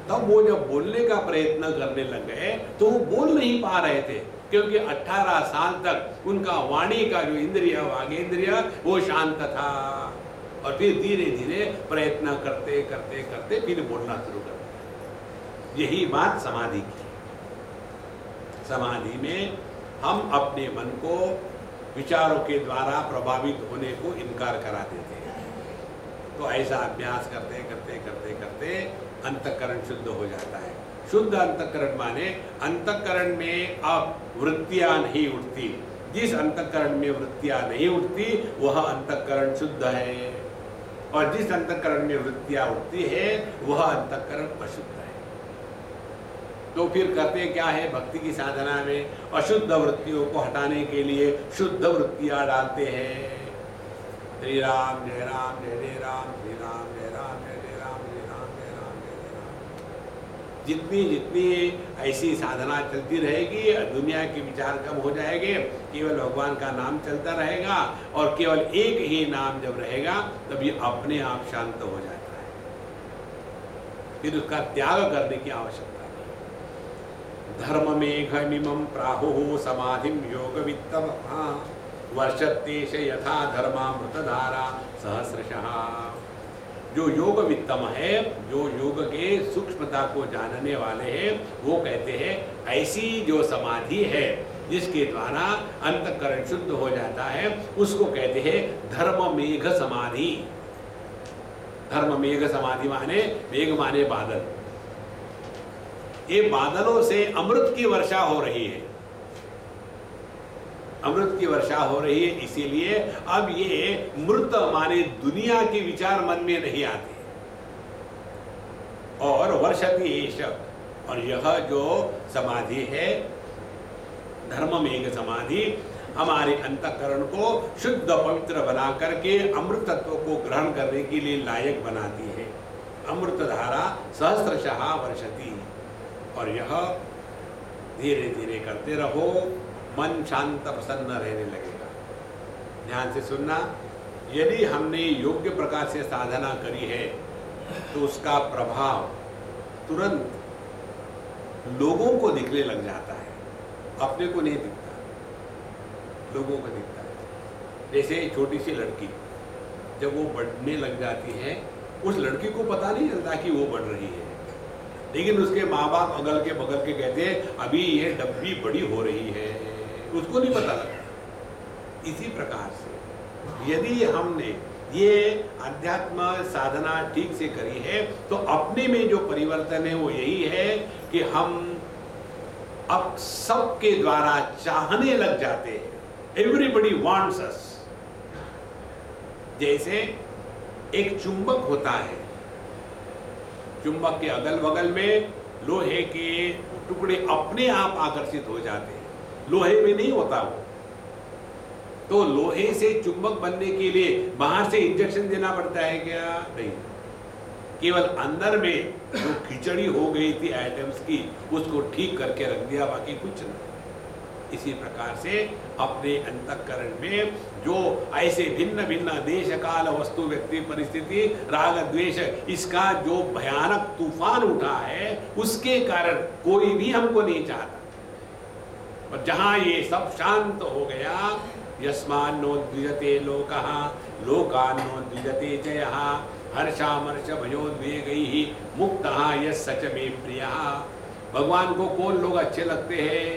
तब वो जब बोलने का प्रयत्न करने लग गए तो वो बोल नहीं पा रहे थे, क्योंकि 18 साल तक उनका वाणी का जो इंद्रिय वागेंद्रिय वो शांत था। और फिर धीरे धीरे प्रयत्न करते करते करते फिर बोलना शुरू कर दिया। यही बात समाधि की। समाधि में हम अपने मन को विचारों के द्वारा प्रभावित होने को इनकार करा देते हैं। तो ऐसा अभ्यास करते करते करते करते अंतःकरण शुद्ध हो जाता है। शुद्ध अंतःकरण माने अंतःकरण में अब वृत्तियां नहीं उठती। जिस अंतःकरण में वृत्तियां नहीं उठती वह अंतःकरण शुद्ध है, और जिस अंतःकरण में वृत्तियां उठती है वह अंतःकरण अशुद्ध है। तो फिर करते क्या है, भक्ति की साधना में अशुद्ध वृत्तियों को हटाने के लिए शुद्ध वृत्तियां डालते हैं। श्री राम जय राम जय जय राम, श्री राम जय राम जय जय राम, श्री राम जय राम जय जय राम। जितनी जितनी ऐसी साधना चलती रहेगी, दुनिया के विचार कम हो जाएंगे, केवल भगवान का नाम चलता रहेगा और केवल एक ही नाम जब रहेगा तब ये अपने आप शांत हो जाता है। फिर उसका त्याग करने की आवश्यकता। धर्म मेघमिमं प्राहुः समाधिं योगवित्तम वर्षत्तेष यथा धर्मामृतधारा सहस्रशः। जो योग वित्तम है, जो योग के सूक्ष्मता को जानने वाले हैं, वो कहते हैं ऐसी जो समाधि है जिसके द्वारा अंतःकरण शुद्ध हो जाता है, उसको कहते हैं धर्म मेघ समाधि। धर्म मेघ समाधि माने, मेघ माने बादल। ये बादलों से अमृत की वर्षा हो रही है, अमृत की वर्षा हो रही है। इसीलिए अब ये मृत माने दुनिया के विचार मन में नहीं आते। और वर्षति एष, और यह जो समाधि है धर्म मेघ समाधि, हमारे अंतःकरण को शुद्ध पवित्र बना करके अमृत तत्व को ग्रहण करने के लिए लायक बनाती है। अमृत धारा सहस्रशः वर्षति। और यह धीरे धीरे करते रहो, मन शांत प्रसन्न रहने लगेगा। ध्यान से सुनना, यदि हमने योग्य प्रकार से साधना करी है तो उसका प्रभाव तुरंत लोगों को दिखने लग जाता है, अपने को नहीं दिखता, लोगों को दिखता है। जैसे छोटी सी लड़की जब वो बढ़ने लग जाती है, उस लड़की को पता नहीं चलता कि वो बढ़ रही है, लेकिन उसके माँ बाप अगल के बगल के कहते हैं अभी ये डब्बी बड़ी हो रही है, उसको नहीं पता लगता। इसी प्रकार से यदि हमने ये अध्यात्म साधना ठीक से करी है तो अपने में जो परिवर्तन है वो यही है कि हम अब सबके द्वारा चाहने लग जाते हैं। Everybody wants us. जैसे एक चुंबक होता है, चुंबक के अगल बगल में लोहे के टुकड़े अपने आप आकर्षित हो जाते हैं, लोहे में नहीं होता वो। तो लोहे से चुंबक बनने के लिए बाहर से इंजेक्शन देना पड़ता है क्या? नहीं, केवल अंदर में जो खिचड़ी हो गई थी एटम्स की उसको ठीक करके रख दिया, बाकी कुछ नहीं। इसी प्रकार से अपने अंतःकरण में जो ऐसे भिन्न भिन्न देश काल वस्तु व्यक्ति परिस्थिति राग द्वेष इसका जो भयानक तूफान उठा है उसके कारण कोई भी हमको नहीं चाहता। और जहां ये सब शांत हो गया, यस्मान्नो द्विजते लोकः लोकान्नो द्विजते च यः हर्षामर्ष भयोद्वेगैः मुक्तः यः स च मे प्रियः। भगवान को कौन लोग अच्छे लगते हैं?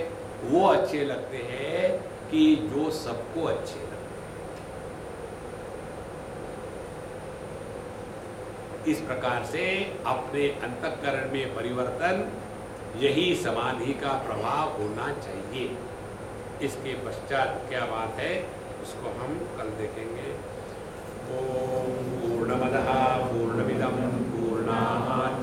वो अच्छे लगते हैं कि जो सबको अच्छे लगते हैं। इस प्रकार से अपने अंतःकरण में परिवर्तन, यही समाधि का प्रभाव होना चाहिए। इसके पश्चात क्या बात है उसको हम कल देखेंगे। ओम पूर्णमदः पूर्णमिदं पूर्णात्